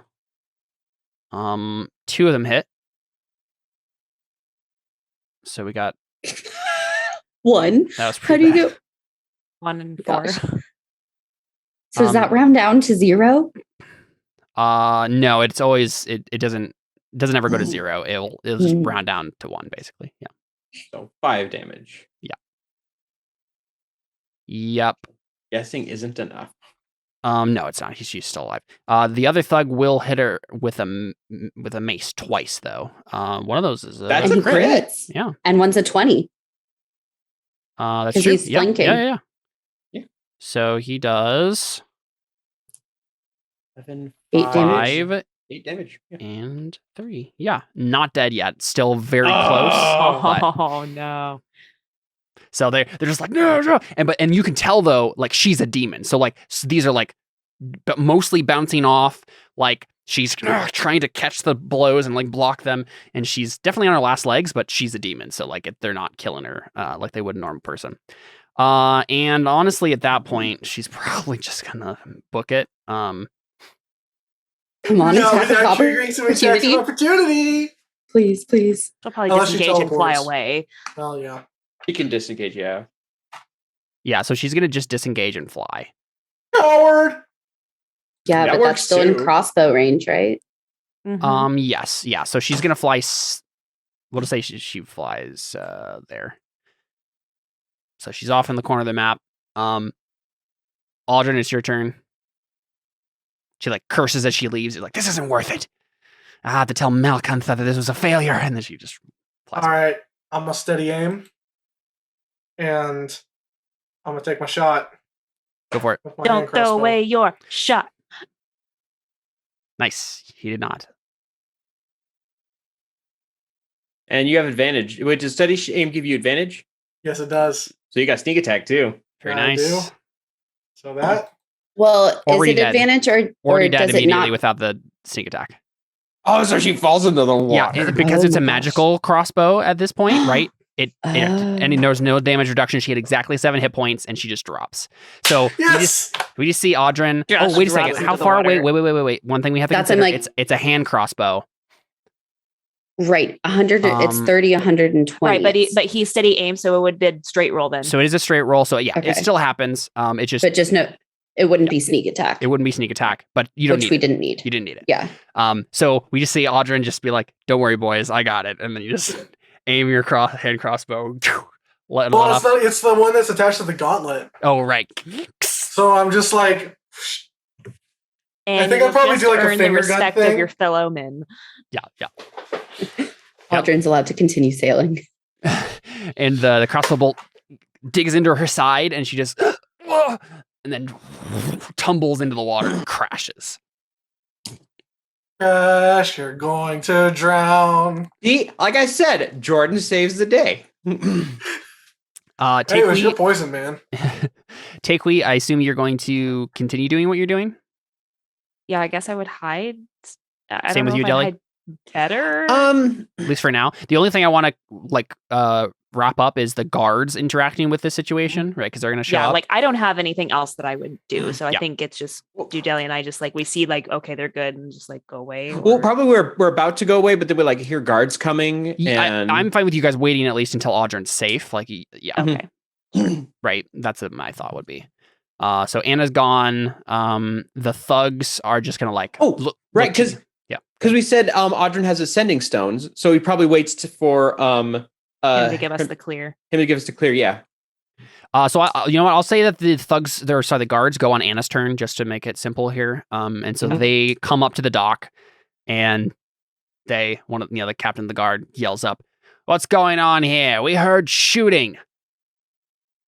A: 2 of them hit. So we got
B: 1.
A: that was
B: How
A: pretty
B: do you
A: bad.
B: go?
E: 1 and 4.
B: Gosh. So does that round down to 0?
A: No, it's always it doesn't ever go to 0. It'll just round down to 1 basically. Yeah.
C: So 5 damage.
A: Yep.
C: Guessing isn't enough.
A: No, it's not. She's still alive. The other thug will hit her with a mace twice though. One of those is
C: That's
B: And
C: a
B: he
C: crit.
B: crits.
A: yeah.
B: And one's a 20.
A: That's
B: 'Cause
A: true.
B: he's
A: Yeah,
B: flanking.
A: Yeah.
C: Yeah.
A: So he does
C: 7,
B: 8 damage.
A: 5
C: 8 damage. Yeah.
A: and 3. Yeah, not dead yet. Still very close.
C: Oh.
A: but-
E: Oh no.
A: So they're just like no, and you can tell though, like she's a demon. So like these are like mostly bouncing off. Like she's trying to catch the blows and like block them, and she's definitely on her last legs. But she's a demon, so like they're not killing her like they would a normal person. And honestly, at that point, she's probably just gonna book it.
B: Come on,
D: No,
B: attack of
D: without triggering some attacks of opportunity.
B: Please.
E: She'll probably
D: Unless she
E: disengage and fly
D: teleports.
E: away.
D: Oh yeah.
C: You can disengage, yeah.
A: Yeah, so she's gonna just disengage and fly.
D: Coward.
B: Yeah,
C: That
B: but
C: works
B: that's still in
C: too.
B: crossbow range, right?
E: Mhm.
A: Yes, yeah. So she's gonna fly. We'll just say she flies there. So she's off in the corner of the map. Aldrin, it's your turn. She like curses as she leaves. She's like, "This isn't worth it. I had to tell Malkantha that this was a failure," and then she just flies.
D: All right. I'm gonna steady aim, and I'm gonna take my shot.
A: Go for it.
D: With my
E: Don't
D: hand
E: throw
D: crossbow.
E: away your shot.
A: Nice. He did not.
C: And you have advantage. Wait, does steady aim give you advantage?
D: Yes, it does.
C: So you got sneak attack too.
A: Very
D: I
A: nice.
D: do. So that.
B: Well,
A: Already
B: is it
A: dead.
B: advantage or
A: Already dead
B: does it
A: immediately
B: not?
A: without the sneak attack.
C: Oh, so she falls into the
A: Yeah,
C: water.
A: because
B: Oh
A: it's a
B: my gosh.
A: magical crossbow at this point, right? And there's no damage reduction. She had exactly 7 hit points, and she just drops. So
D: Yes.
A: we just see Audrin.
E: Just
A: Oh, wait a
E: drops
A: second. How
E: into the
A: far away?
E: water.
A: Wait. One thing we have to
B: That's
A: consider.
B: in, like-
A: It's a hand crossbow.
B: Right, 100. It's 30, 120.
E: Right, but he steady aim, so it would be straight roll then.
A: So it is a straight roll. So yeah,
B: Okay.
A: it still happens. It just
B: but just no, it wouldn't be sneak attack,
A: it wouldn't be sneak attack, but you don't
B: which
A: need
B: we
A: it.
B: didn't need.
A: You didn't need it.
B: Yeah.
A: So we just see Audrin just be like, "Don't worry, boys, I got it," and then you just aim your hand crossbow. Let
D: Well,
A: off.
D: it's the one that's attached to the gauntlet.
A: Oh right.
D: So I'm just like,
E: and
D: I think I'll
E: you'll
D: probably
E: just
D: do like a
E: earn the
D: finger gun
E: respect
D: thing.
E: of your fellow men.
A: Yeah.
B: Aldrin's allowed to continue sailing.
A: And the crossbow bolt digs into her side, and she just and then tumbles into the water and crashes.
D: gosh, you're going to drown.
C: See, like I said, Jordan saves the day.
D: Hey, it was your poison, man.
A: Takewee, I assume you're going to continue doing what you're doing.
E: Yeah, I guess I would hide I
A: Same
E: don't
A: with
E: know
A: you,
E: if I'd
A: Deli?
E: hide better.
A: At least for now. The only thing I want to wrap up is the guards interacting with this situation, right? Because they're going to show
E: yeah,
A: up.
E: like I don't have anything else that I would do. So I
A: Yeah.
E: think it's just Dudeli and I just like we see like okay, they're good and just like go away.
C: Well,
E: or-
C: probably we're about to go away, but then we like hear guards coming, and
A: I'm fine with you guys waiting at least until Audrin's safe. Like, yeah,
E: okay.
A: right. That's what my thought would be. So Anna's gone. The thugs are just gonna like.
C: Oh, right, because we said Audrin has ascending stones, so he probably waits for
E: Him to give us the clear.
C: him to give us the clear. Yeah.
A: So you know what? I'll say that the thugs, the guards go on Anna's turn just to make it simple here. And so they come up to the dock, and the captain of the guard yells up, "What's going on here? We heard shooting."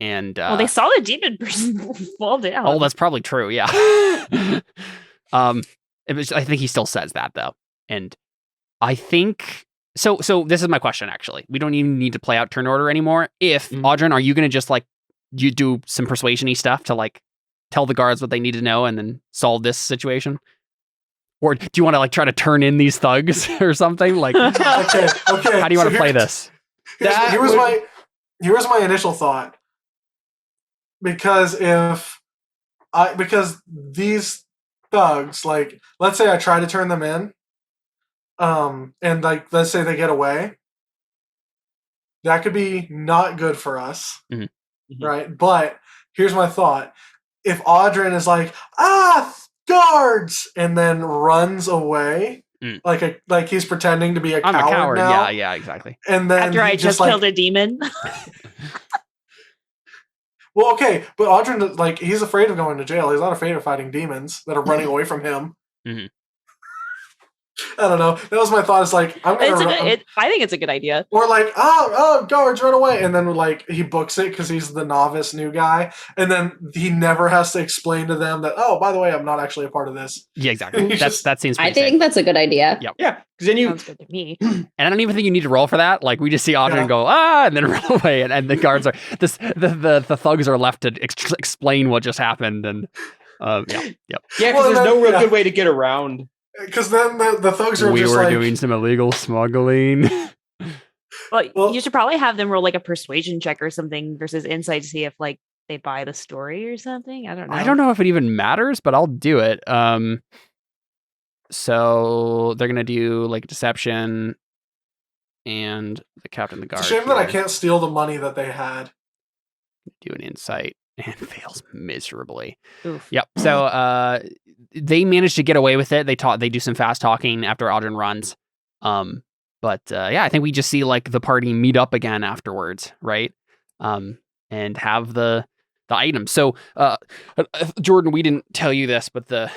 A: And
E: Well, they saw the demon person fall down.
A: oh, that's probably true. Yeah. I think he still says that though, and I think so. So this is my question. Actually, we don't even need to play out turn order anymore. If Audrin, are you going to just like you do some persuasion-y stuff to like tell the guards what they need to know and then solve this situation? Or do you want to like try to turn in these thugs or something? Like,
D: Okay.
A: how do you want to play this?
D: Here was my initial thought. Because because these thugs, like, let's say I try to turn them in, and like let's say they get away, that could be not good for us, right? But here's my thought: if Audrin is like, guards, and then runs away, like he's pretending to be a coward now.
A: Yeah, exactly.
D: And then
E: after I just killed a demon.
D: Well, okay, but Audrin, like, he's afraid of going to jail. He's not afraid of fighting demons that are running away from him. I don't know. That was my thought. It's like, I'm gonna
E: I think it's a good idea.
D: Or like, guards, run away. And then like he books it because he's the novice new guy. And then he never has to explain to them that, oh, by the way, I'm not actually a part of this.
A: Yeah, exactly. That seems pretty
B: I think that's a good idea.
A: Yep.
C: Yeah. Because then
E: Sounds good to me.
A: And I don't even think you need to roll for that. Like we just see Audrin go, and then run away. And the guards are the thugs are left to explain what just happened. And
C: Yeah, because there's no real good way to get around.
D: Because then the thugs are
A: we
D: just
A: were
D: like,
A: doing some illegal smuggling.
E: Well, you should probably have them roll like a persuasion check or something versus insight to see if like they buy the story or something. I don't know.
A: I don't know if it even matters, but I'll do it. So they're gonna do like deception and the captain of the guard.
D: it's a shame that I can't steal the money that they had.
A: Do an insight and fails miserably.
E: Oof.
A: Yep. So they managed to get away with it. They do some fast talking after Audrin runs. But I think we just see like the party meet up again afterwards, right? And have the items. So Jordan, we didn't tell you this, but the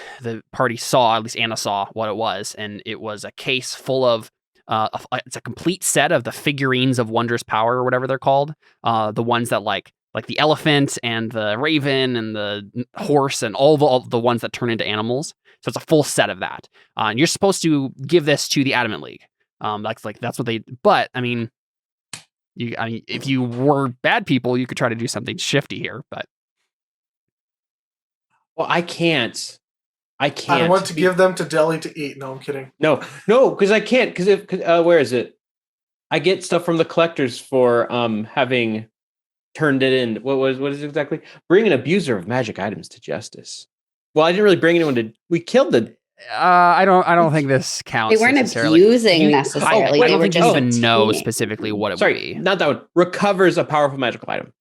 A: party saw, at least Anna saw what it was, and it was a case full of it's a complete set of the figurines of wondrous power or whatever they're called. The ones that like the elephant and the raven and the horse and all the ones that turn into animals. So it's a full set of that. And you're supposed to give this to the Adamant League. That's what they. But I mean, if you were bad people, you could try to do something shifty here. But
C: well, I can't.
D: I want to give them to Delhi to eat. No, I'm kidding.
C: No, because I can't. Because where is it? I get stuff from the collectors for having turned it in. What is it exactly? Bring an abuser of magic items to justice. Well, I didn't really bring anyone to. We killed the.
A: I don't think this counts.
B: They weren't abusing necessarily.
A: I don't
B: They were
A: think you
B: just
A: even know
B: teaming.
A: specifically what it would
C: Sorry,
A: be.
C: not that one. Recovers a powerful magical item.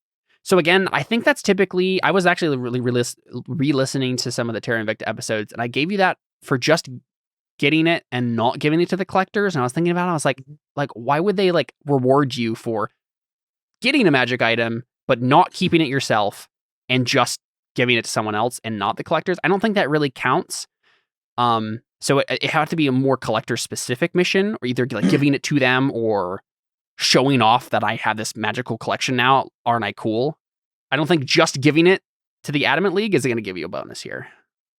A: So again, I think that's typically. I was actually really re-listening to some of the Terra Invicta episodes, and I gave you that for just getting it and not giving it to the collectors. And I was thinking about it. I was like, why would they like reward you for getting a magic item but not keeping it yourself and just giving it to someone else and not the collectors? I don't think that really counts. So it had to be a more collector specific mission, or either like giving it to them or showing off that I have this magical collection now. Aren't I cool? I don't think just giving it to the Adamant League is going to give you a bonus here.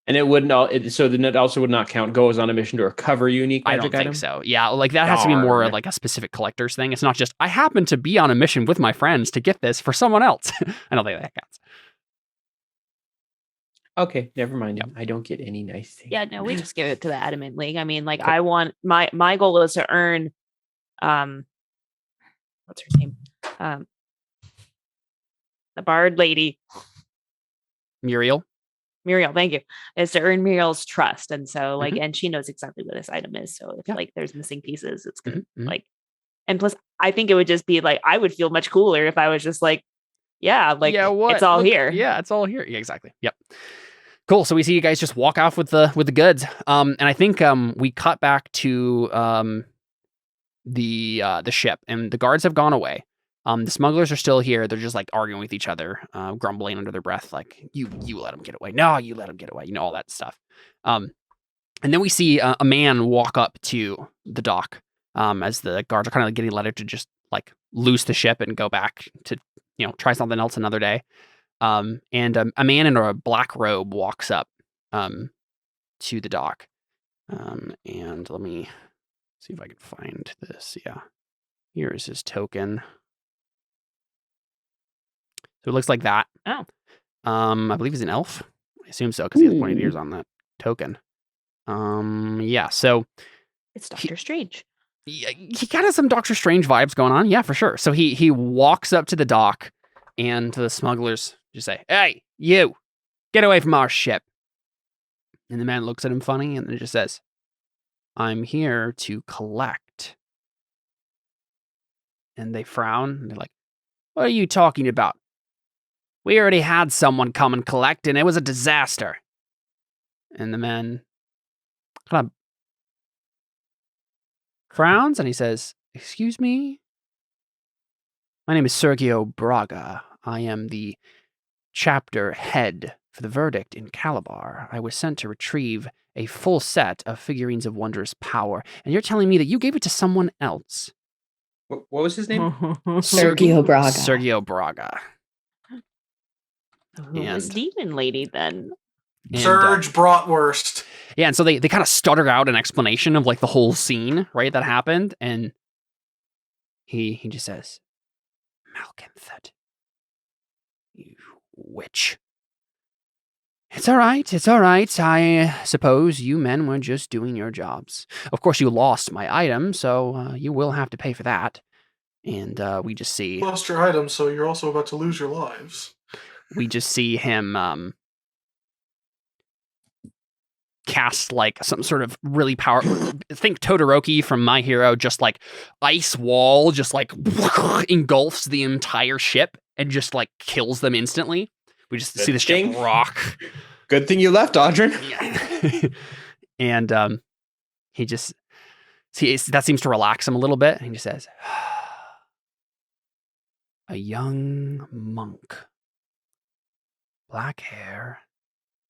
C: And it would not. So then it also would not count. Goes on a mission to recover unique magic
A: I don't think
C: item?
A: so. Yeah, like that has to be more like a specific collector's thing. It's not just I happen to be on a mission with my friends to get this for someone else. I don't think that counts.
C: Okay, never mind.
A: Yep.
C: I don't get any nice things.
E: Yeah, no, we just give it to the Adamant League. I mean, like, I want my goal is to earn, what's her name? The bard lady,
A: Muriel.
E: thank you, is to earn Muriel's trust. And so, like, and she knows exactly what this item is. So if like there's missing pieces, it's gonna like, and plus, I think it would just be like, I would feel much cooler if I was just like, it's all here.
A: Yeah, it's all here. Yeah, exactly. Yep. Cool. So we see you guys just walk off with the goods. And I think we cut back to the ship, and the guards have gone away. The smugglers are still here. They're just like arguing with each other, grumbling under their breath, like you let them get away. No, you let them get away. All that stuff. And then we see a man walk up to the dock as the guards are kind of like getting letter to just like loose the ship and go back to try something else another day. And a man in a black robe walks up to the dock. And let me see if I can find this. Yeah, here is his token. So it looks like that.
E: Oh.
A: I believe he's an elf. I assume so because he has pointed ears on that token. Yeah. So
E: it's Doctor Strange.
A: He kind of some Doctor Strange vibes going on. Yeah, for sure. So he walks up to the dock, and the smugglers just say, "Hey, you, get away from our ship." And the man looks at him funny and then just says, "I'm here to collect." And they frown. And they're like, "What are you talking about? We already had someone come and collect, and it was a disaster." And the man kind of frowns, and he says, "Excuse me? My name is Sergio Braga. I am the chapter head for the verdict in Calabar. I was sent to retrieve a full set of figurines of wondrous power, and you're telling me that you gave it to someone else."
C: What was his name?
B: Sergio Braga.
A: Sergio Braga.
E: Who was Demon Lady then?
D: Serge Bratwurst.
A: Yeah, and so they kind of stuttered out an explanation of like the whole scene, right, that happened, and he just says, "Malkinthud, you witch. It's all right. I suppose you men were just doing your jobs. Of course, you lost my item, so you will have to pay for that." And we just see...
D: You lost your item, so you're also about to lose your lives.
A: We just see him cast like some sort of really powerful... Think Todoroki from My Hero, just like ice wall, just like engulfs the entire ship and just like kills them instantly. We just see the ship rock.
C: Good thing you left, Audrin.
A: And he just... that seems to relax him a little bit. And he just says, "A young monk. Black hair."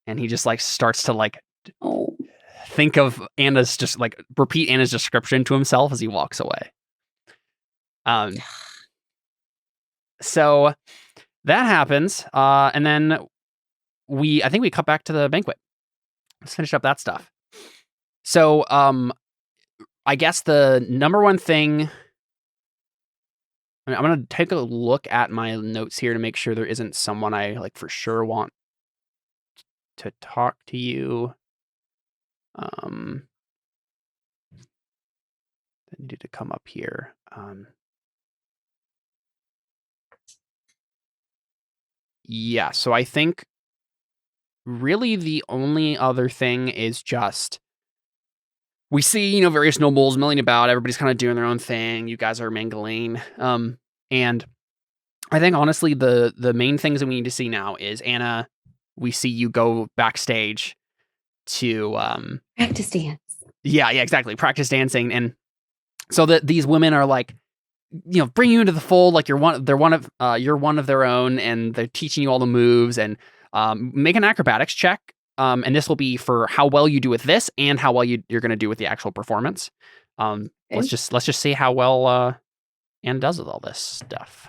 A: And he just like starts to like think of Anna's, just like repeat Anna's description to himself as he walks away. So that happens. And then I think we cut back to the banquet. Let's finish up that stuff. So I guess the number one thing... I'm going to take a look at my notes here to make sure there isn't someone I like for sure want to talk to you. I needed to come up here. Yeah, so I think really the only other thing is just... We see, various nobles milling about. Everybody's kind of doing their own thing. You guys are mingling. And I think, honestly, the main things that we need to see now is, Anna, we see you go backstage to...
B: practice dance.
A: Yeah, exactly. Practice dancing. And so that these women are like, bring you into the fold. Like you're one of their own, and they're teaching you all the moves, and make an acrobatics check. And this will be for how well you do with this and how well you're going to do with the actual performance. Okay. Let's just see how well Anne does with all this stuff.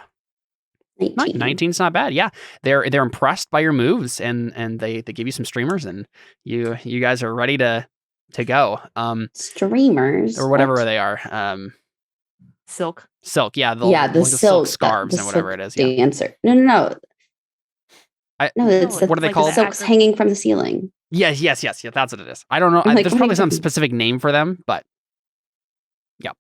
A: 19's not bad. Yeah, they're impressed by your moves, and they give you some streamers, and you guys are ready to go.
B: Streamers
A: or whatever they are.
E: Silk.
A: Yeah,
B: the silk
A: scarves and whatever it is. Yeah.
B: Dancer. No. No, it's
E: No,
B: the,
A: what are they
E: like
A: called?
B: the silks hanging from the ceiling.
A: Yes, that's what it is. I don't know.
B: I'm like,
A: There's
B: what are
A: probably
B: you
A: some
B: talking-
A: specific name for them, but yeah.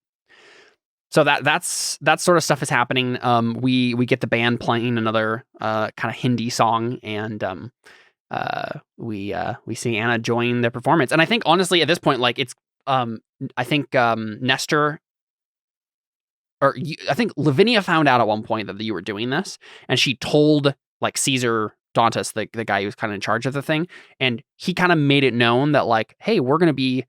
A: So that's that sort of stuff is happening. We get the band playing another kind of Hindi song, and we see Anna join the performance. And I think honestly at this point, like it's I think Nestor. I think Lavinia found out at one point that you were doing this, and she told like Caesar Dantas, the guy who's kind of in charge of the thing, and he kind of made it known that like, hey, we're going to be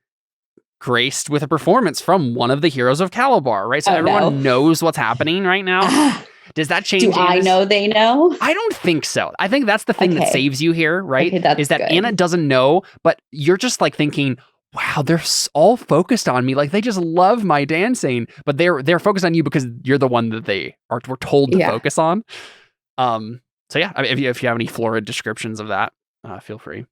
A: graced with a performance from one of the heroes of Calabar, right? So everyone knows what's happening right now. Does that change?
B: Do I know they know?
A: I don't think so. I think that's the thing that saves you here, right?
B: Okay, that's
A: is that
B: good.
A: Anna doesn't know, but you're just like thinking, wow, they're all focused on me. Like they just love my dancing, but they're focused on you because you're the one that were told to focus on. So yeah, I mean, if you have any florid descriptions of that, feel free.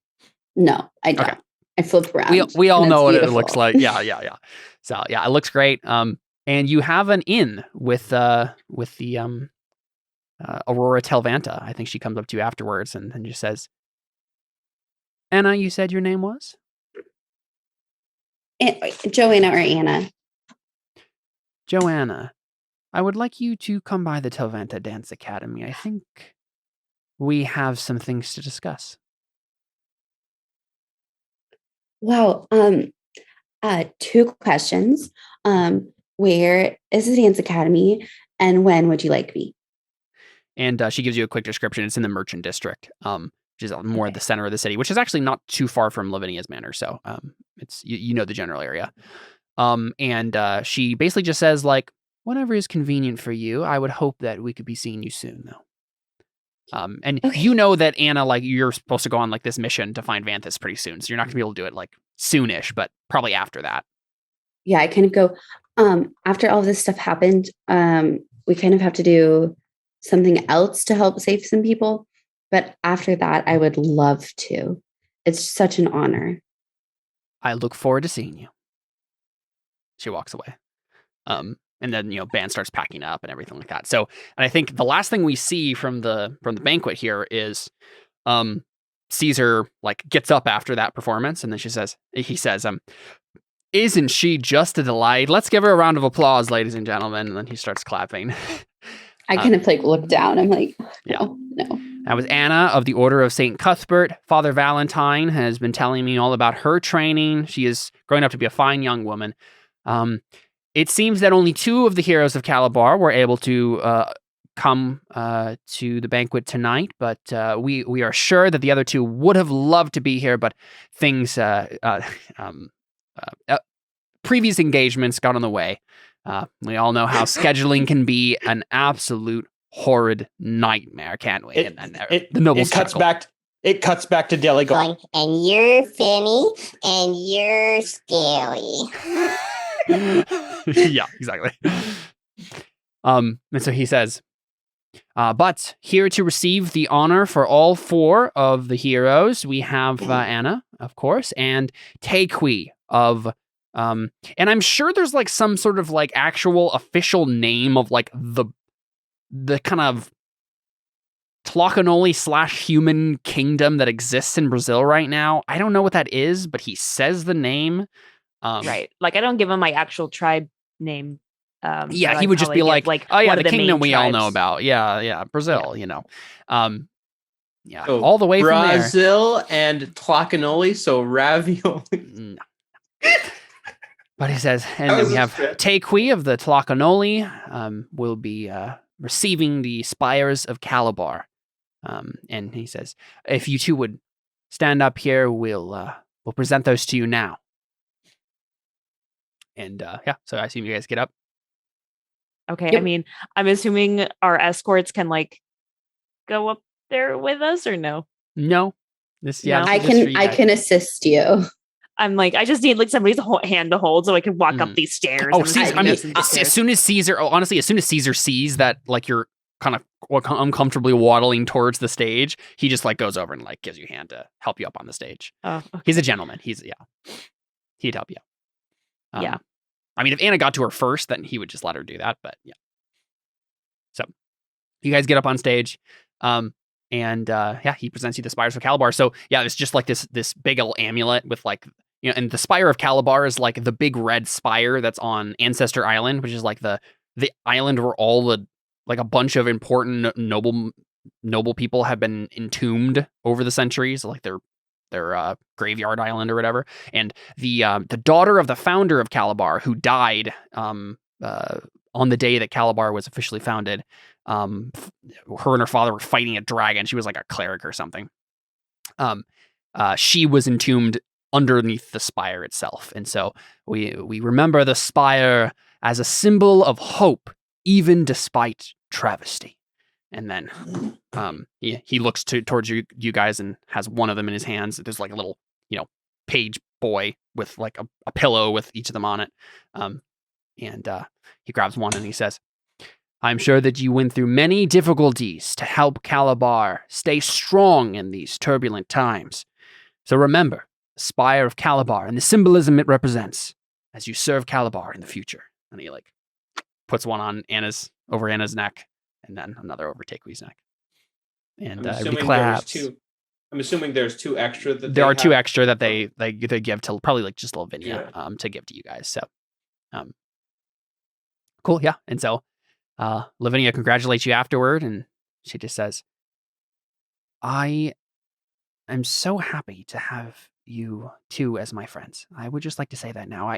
B: No, I don't.
A: Okay.
B: I flip around.
A: We all know what
B: beautiful.
A: it looks like. Yeah. So yeah, it looks great. And you have an in with the Aurora Telvanta. I think she comes up to you afterwards and just says, Anna, you said your name was?
B: Joanna or Anna?
A: Joanna, I would like you to come by the Telvanta Dance Academy. I think we have some things to discuss.
B: Wow. 2 questions. Where is the dance academy, and when would you like me?
A: And she gives you a quick description. It's in the Merchant District, which is more at the center of the city, which is actually not too far from Lavinia's Manor. So it's you know the general area. And she basically just says like, whenever is convenient for you. I would hope that we could be seeing you soon, though. And you know that Anna, like you're supposed to go on like this mission to find Vanthus pretty soon, so you're not gonna be able to do it like soonish, but probably after that.
B: Yeah, I kind of go. After all of this stuff happened, we kind of have to do something else to help save some people. But after that, I would love to. It's such an honor.
A: I look forward to seeing you. She walks away. And then, band starts packing up and everything like that. So, and I think the last thing we see from the banquet here is Caesar like gets up after that performance, and then he says, isn't she just a delight? Let's give her a round of applause, ladies and gentlemen. And then he starts clapping.
B: I kind of like look down. I'm like, no.
A: That was Anna of the Order of St. Cuthbert. Father Valentine has been telling me all about her training. She is growing up to be a fine young woman. It seems that only 2 of the heroes of Calabar were able to come to the banquet tonight, but we are sure that the other 2 would have loved to be here, but things, previous engagements got in the way. We all know how scheduling can be an absolute horrid nightmare, can't we? The nobles
C: cuts back. It cuts back to Deli going,
F: and you're Finny, and you're Scaly.
A: Yeah, exactly. And so he says, but here to receive the honor for all 4 of the heroes, we have Anna, of course, and Taequi of, and I'm sure there's like some sort of like actual official name of like the kind of Tlacanoli / human kingdom that exists in Brazil right now. I don't know what that is, but he says the name.
E: Right. Like I don't give him my actual tribe name.
A: Yeah, he would just be like, oh yeah, the kingdom we all know about. Yeah, Brazil, Yeah,
C: so
A: all the way from there.
C: Brazil and Tlacanoli, so ravioli.
A: But he says, and then we have Taequi of the Tlacanoli will be receiving the Spires of Calibar. And he says, if you 2 would stand up here, we'll present those to you now. And so I assume you guys get up.
E: Okay.
B: Yep.
E: I mean, I'm assuming our escorts can like go up there with us or no?
A: No. This yeah.
E: No?
A: this
B: I
A: is just for you
B: can
A: guys.
B: assist you.
E: I'm like, I just need like somebody's hand to hold so I can walk up these stairs.
A: Oh,
E: and
A: Caesar,
E: then
A: I mean,
E: go up the
A: as soon as Caesar sees that like you're kind of uncomfortably waddling towards the stage, he just like goes over and like gives you a hand to help you up on the stage.
E: Oh, okay.
A: He's a gentleman. He'd help you.
E: Yeah.
A: I mean, if Anna got to her first, then he would just let her do that. But yeah. So you guys get up on stage. And he presents you the Spires of Calabar. So yeah, it's just like this big old amulet with like, and the Spire of Calabar is like the big red spire that's on Ancestor Island, which is like the island where all the like a bunch of important noble people have been entombed over the centuries, like their graveyard island or whatever. And the daughter of the founder of Calabar, who died on the day that Calabar was officially founded, her and her father were fighting a dragon. She was like a cleric or something. She was entombed underneath the spire itself. And so we remember the spire as a symbol of hope, even despite travesty. And then he looks towards you guys and has one of them in his hands. There's like a little, page boy with like a pillow with each of them on it. And he grabs one and he says, I'm sure that you went through many difficulties to help Calabar stay strong in these turbulent times. So remember, the Spire of Calabar and the symbolism it represents as you serve Calabar in the future. And he like puts one on over Anna's neck, and then another over Takui's neck. And
C: I'm assuming there's two extra.
A: There are two extra that they give to probably like just Lavinia to give to you guys. So, cool, yeah. And so, Lavinia congratulates you afterward, and she just says, "I am so happy to have you two as my friends. I would just like to say that now.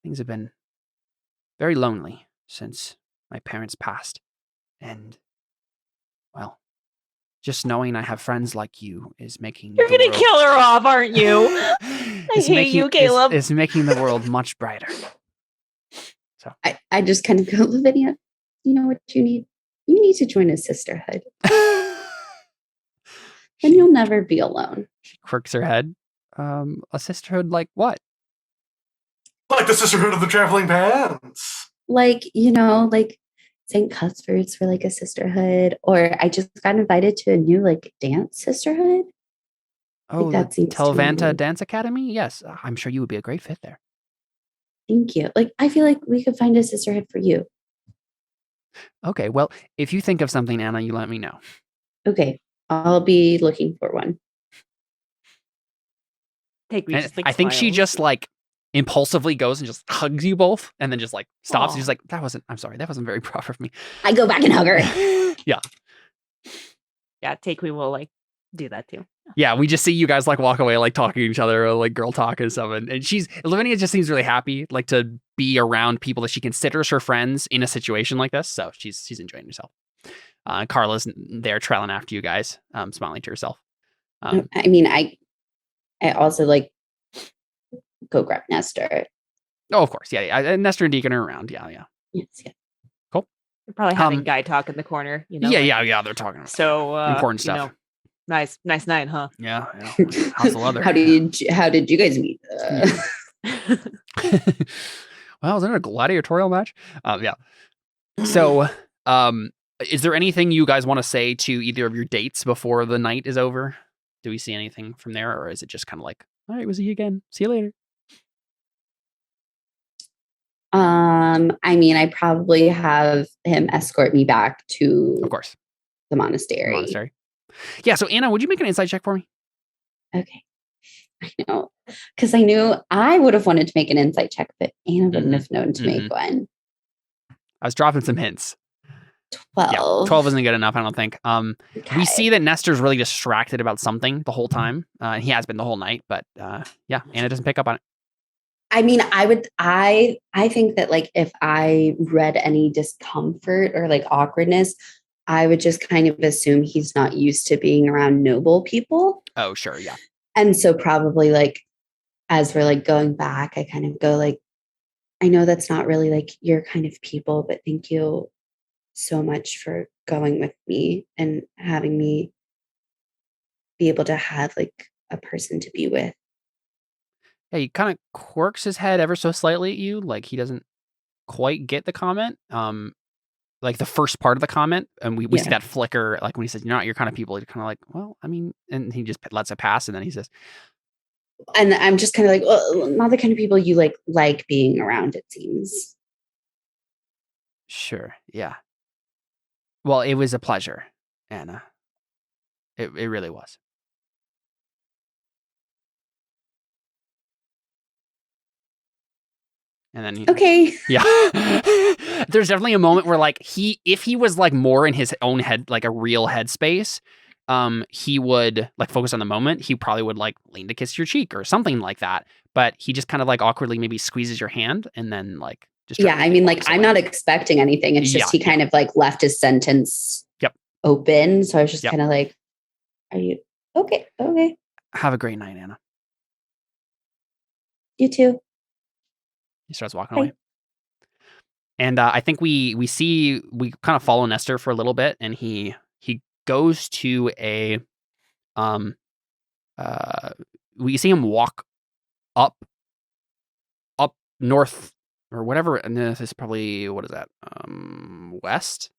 A: Things have been very lonely since my parents passed, and well, just knowing I have friends like you is making
E: You're gonna kill her off, aren't you? I hate you, Caleb.
A: It's making the world much brighter." So
B: I just kind of go, Lavinia, you know what you need? You need to join a sisterhood. And you'll never be alone.
A: She quirks her head. A sisterhood like what?
D: Like the Sisterhood of the Traveling Pants.
B: Like, like St. Cuthbert's for like a sisterhood. Or I just got invited to a new like dance sisterhood.
A: Oh, the Telvanta Dance Academy? Yes, I'm sure you would be a great fit there.
B: Thank you. Like, I feel like we could find a sisterhood for you.
A: Okay, well, if you think of something, Anna, you let me know.
B: Okay, I'll be looking for one.
A: I think she just like impulsively goes and just hugs you both and then just like stops. And she's like, I'm sorry, that wasn't very proper of me.
B: I go back and hug her.
A: Yeah.
E: Yeah, Takui will like do that too.
A: Yeah, we just see you guys like walk away, like talking to each other, or, like girl talk and stuff. And Lavinia just seems really happy, like to be around people that she considers her friends in a situation like this. So she's enjoying herself. Carla's there trailing after you guys, smiling to herself.
B: I mean, I also like go grab Nestor.
A: Oh, of course. Yeah. And Nestor and Deacon are around. Yeah.
B: Yes, yeah.
A: Cool.
E: You're probably having Guy talk in the corner,
A: Yeah. They're talking.
E: So
A: important stuff.
E: Nice night, huh?
A: Yeah. How's the weather?
B: How did you guys meet?
A: Well, was it a gladiatorial match? Yeah. So, is there anything you guys want to say to either of your dates before the night is over? Do we see anything from there, or is it just kind of like, all right, we'll see you again. See you later.
B: I mean, I probably have him escort me back to,
A: of course,
B: the monastery.
A: Yeah. So Anna, would you make an insight check for me?
B: Okay. I know, because I knew I would have wanted to make an insight check, but Anna wouldn't have known to make one.
A: I was dropping some hints.
B: 12.
A: Yeah, 12 isn't good enough, I don't think.
B: Okay.
A: We see that Nestor's really distracted about something the whole time. He has been the whole night, but yeah, Anna doesn't pick up on it.
B: I mean, I think that like if I read any discomfort or like awkwardness, I would just kind of assume he's not used to being around noble people.
A: Oh, sure, yeah.
B: And so probably like as we're like going back, I kind of go like, I know that's not really like your kind of people, but thank you so much for going with me and having me be able to have like a person to be with.
A: Yeah, he kind of quirks his head ever so slightly at you, like he doesn't quite get the comment. Like the first part of the comment, and we see that flicker, like when he says, "You're not your kind of people," you're kind of like, well, I mean, and he just lets it pass, and then he says,
B: and I'm just kind of like, well, not the kind of people you like being around, it seems.
A: Sure, yeah. Well, it was a pleasure, Anna. It really was. And then
B: Okay.
A: yeah. There's definitely a moment where like if he was like more in his own head, like a real headspace, he would like focus on the moment. He probably would like lean to kiss your cheek or something like that. But he just kind of like awkwardly maybe squeezes your hand and then like just
B: Yeah, I mean, like I'm not expecting anything. It's just he kind of like left his sentence open. So I was just kind of like, are you okay? Okay.
A: Have a great night, Anna.
B: You too.
A: He starts walking away. And I think we kind of follow Nestor for a little bit, and he goes to a we see him walk up north or whatever, and this is probably, what is that? West.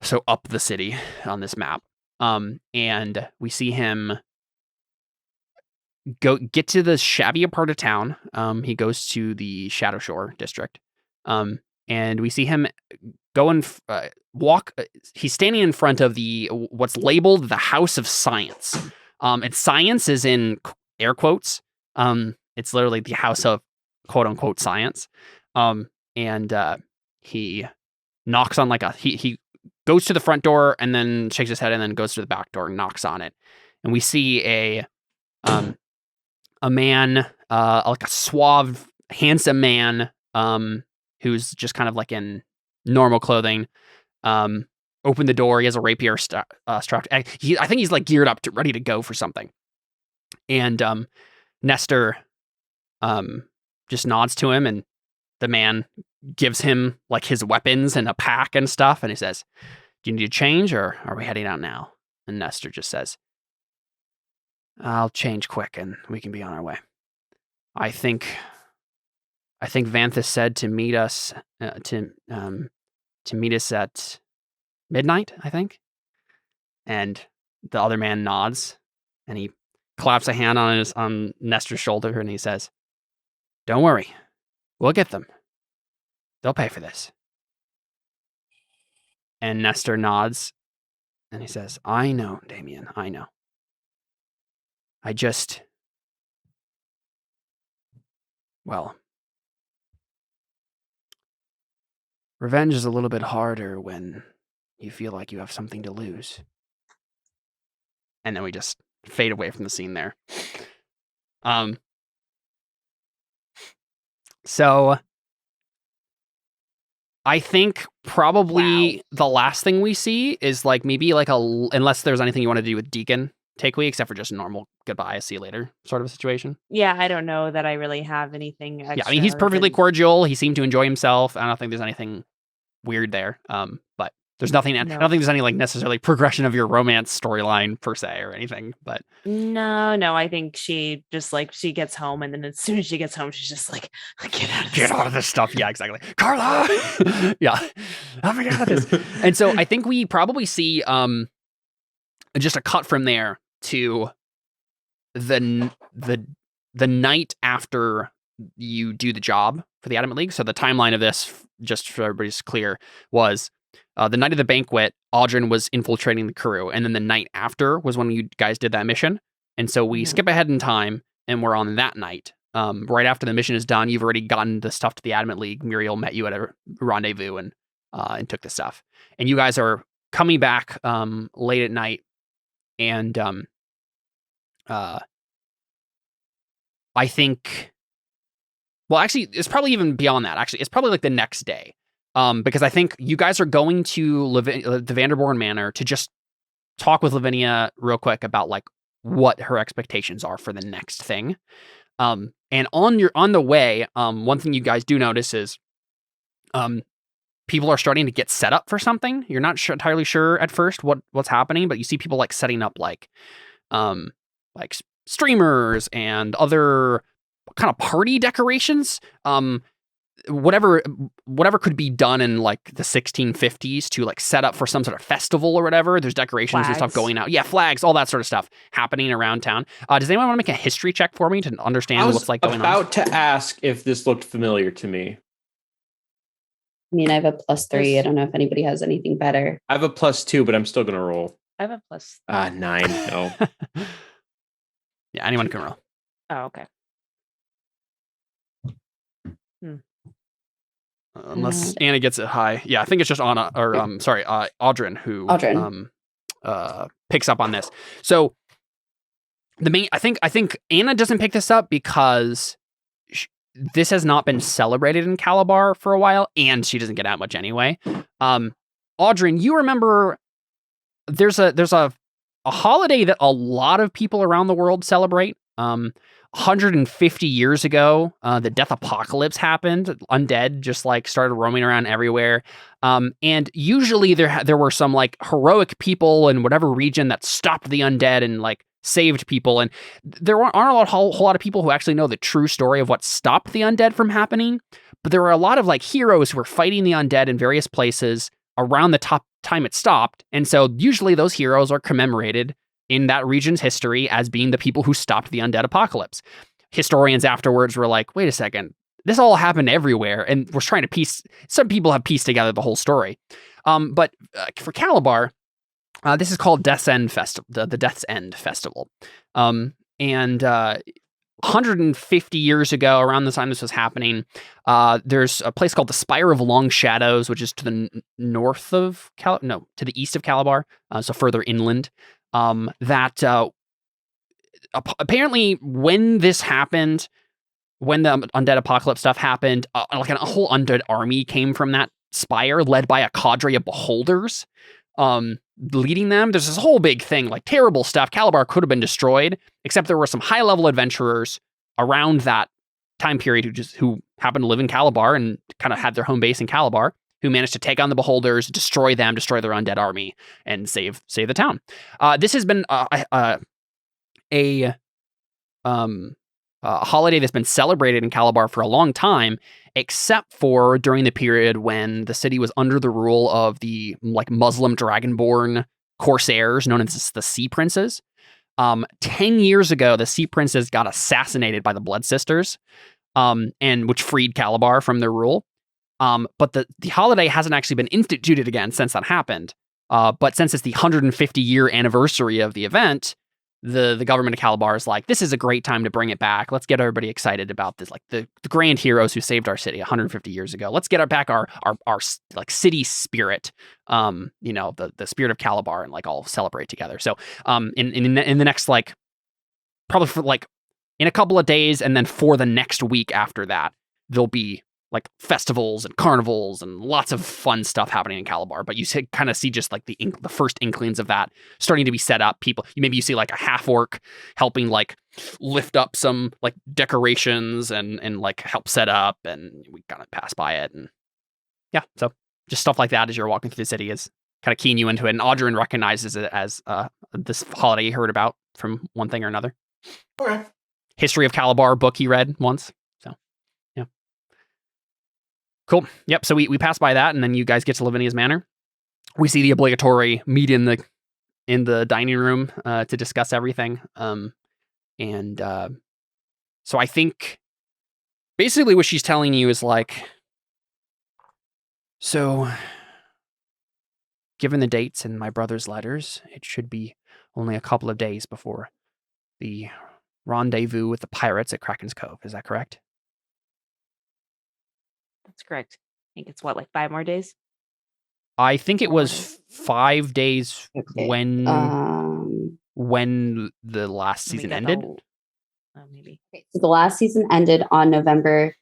A: So up the city on this map. And we see him get to the shabbier part of town. He goes to the Shadow Shore district. And we see him go and walk. He's standing in front of what's labeled the House of Science. And science is in air quotes. It's literally the house of quote unquote science. And he knocks on he goes to the front door and then shakes his head and then goes to the back door and knocks on it. And we see a man, like a suave, handsome man, who's just kind of like in normal clothing, open the door. He has a rapier strapped. I think he's like geared up ready to go for something. And Nestor just nods to him, and the man gives him like his weapons and a pack and stuff. And he says, "Do you need to change, or are we heading out now?" And Nestor just says, "I'll change quick and we can be on our way. I think Vanthus said to meet us to meet us at midnight, I think." And the other man nods, and he claps a hand on Nestor's shoulder, and he says, "Don't worry, we'll get them. They'll pay for this." And Nestor nods, and he says, "I know, Damien, I know. Well, revenge is a little bit harder when you feel like you have something to lose." And then we just fade away from the scene there. So I think probably the last thing we see is like maybe like unless there's anything you want to do with Deacon takeaway, except for just normal goodbye, see you later sort of a situation.
E: Yeah, I don't know that I really have anything extra.
A: Yeah, I mean, he's perfectly cordial. He seemed to enjoy himself. I don't think there's anything weird there. But there's nothing. No. I don't think there's any like necessarily progression of your romance storyline per se or anything. But
E: no, I think she just like she gets home, and then as soon as she gets home, she's just like, get
A: out of this stuff. Yeah, exactly. Carla. Yeah, I'm get out of this. And so I think we probably see just a cut from there to the night after you do the job for the Adamant League. So the timeline of this, just for everybody's clear, was the night of the banquet, Audrin was infiltrating the crew, and then the night after was when you guys did that mission. And so we skip ahead in time, and we're on that night. Right after the mission is done, you've already gotten the stuff to the Adamant League. Muriel met you at a rendezvous and took the stuff. And you guys are coming back late at night, and I think, well, actually, it's probably even beyond that. Actually, it's probably like the next day. Because I think you guys are going to the Vanderboren Manor to just talk with Lavinia real quick about like what her expectations are for the next thing. And on the way, one thing you guys do notice is people are starting to get set up for something. You're not entirely sure at first what's happening, but you see people like setting up like streamers and other kind of party decorations. Whatever could be done in like the 1650s to like set up for some sort of festival or whatever. There's decorations and stuff going out. Yeah, flags, all that sort of stuff happening around town. Does anyone want to make a history check for me to understand what's like going on?
C: I was about to ask if this looked familiar to me.
B: I mean, I have a +3. I don't know if anybody has anything better.
C: I have a +2, but I'm still gonna roll.
E: I have a plus.
C: 9. No.
A: Yeah, anyone can roll.
E: Oh, okay.
A: Unless Anna gets it high. Yeah, I think it's just Anna, or Audrin who picks up on this. So I think Anna doesn't pick this up because this has not been celebrated in Calabar for a while, and she doesn't get out much anyway. Audrin, you remember there's a holiday that a lot of people around the world celebrate. 150 years ago, the death apocalypse happened. Undead just like started roaming around everywhere. And usually there were some like heroic people in whatever region that stopped the undead and like saved people. And there aren't a whole lot of people who actually know the true story of what stopped the undead from happening. But there were a lot of like heroes who were fighting the undead in various places around the time it stopped. And so usually those heroes are commemorated in that region's history as being the people who stopped the undead apocalypse. Historians afterwards were like, wait a second, this all happened everywhere, and we're trying to some people have pieced together the whole story. But for Calabar, this is called Death's End Festival, the Death's End Festival. And 150 years ago, around the time this was happening, there's a place called the Spire of Long Shadows, which is to the north of to the east of Calabar, so further inland. Apparently when this happened, when the undead apocalypse stuff happened, like a whole undead army came from that spire, led by a cadre of beholders, leading them. There's this whole big thing, like terrible stuff. Calabar could have been destroyed, except there were some high-level adventurers around that time period who happened to live in Calabar and kind of had their home base in Calabar, who managed to take on the beholders, destroy their undead army, and save the town. This has been a holiday that's been celebrated in Calabar for a long time, except for during the period when the city was under the rule of the like Muslim dragonborn corsairs known as the Sea Princes. 10 years ago, the Sea Princes got assassinated by the Blood Sisters, and which freed Calabar from their rule. But the holiday hasn't actually been instituted again since that happened. But since it's the 150-year anniversary of the event, the government of Calabar is like, this is a great time to bring it back. Let's get everybody excited about this, like the grand heroes who saved our city 150 years ago. Let's get back our like city spirit, the spirit of Calabar, and like all celebrate together. So in the next like probably for like in a couple of days, and then for the next week after that, there'll be like festivals and carnivals and lots of fun stuff happening in Calabar. But you kind of see just like the first inklings of that starting to be set up. Maybe you see like a half orc helping like lift up some like decorations and like help set up, and we kind of pass by it. And yeah, so just stuff like that as you're walking through the city is kind of keying you into it. And Audrin recognizes it as this holiday he heard about from one thing or another.
D: Okay.
A: History of Calabar book he read once. Cool. Yep. So we pass by that, and then you guys get to Lavinia's Manor. We see the obligatory meet in the dining room to discuss everything. So I think basically what she's telling you is like, so given the dates in my brother's letters, it should be only a couple of days before the rendezvous with the pirates at Kraken's Cove. Is that correct?
E: That's correct. I think it's like 5 more days.
A: I think it was 5 days when the last season ended.
E: Maybe.
B: Okay, so the last season ended on November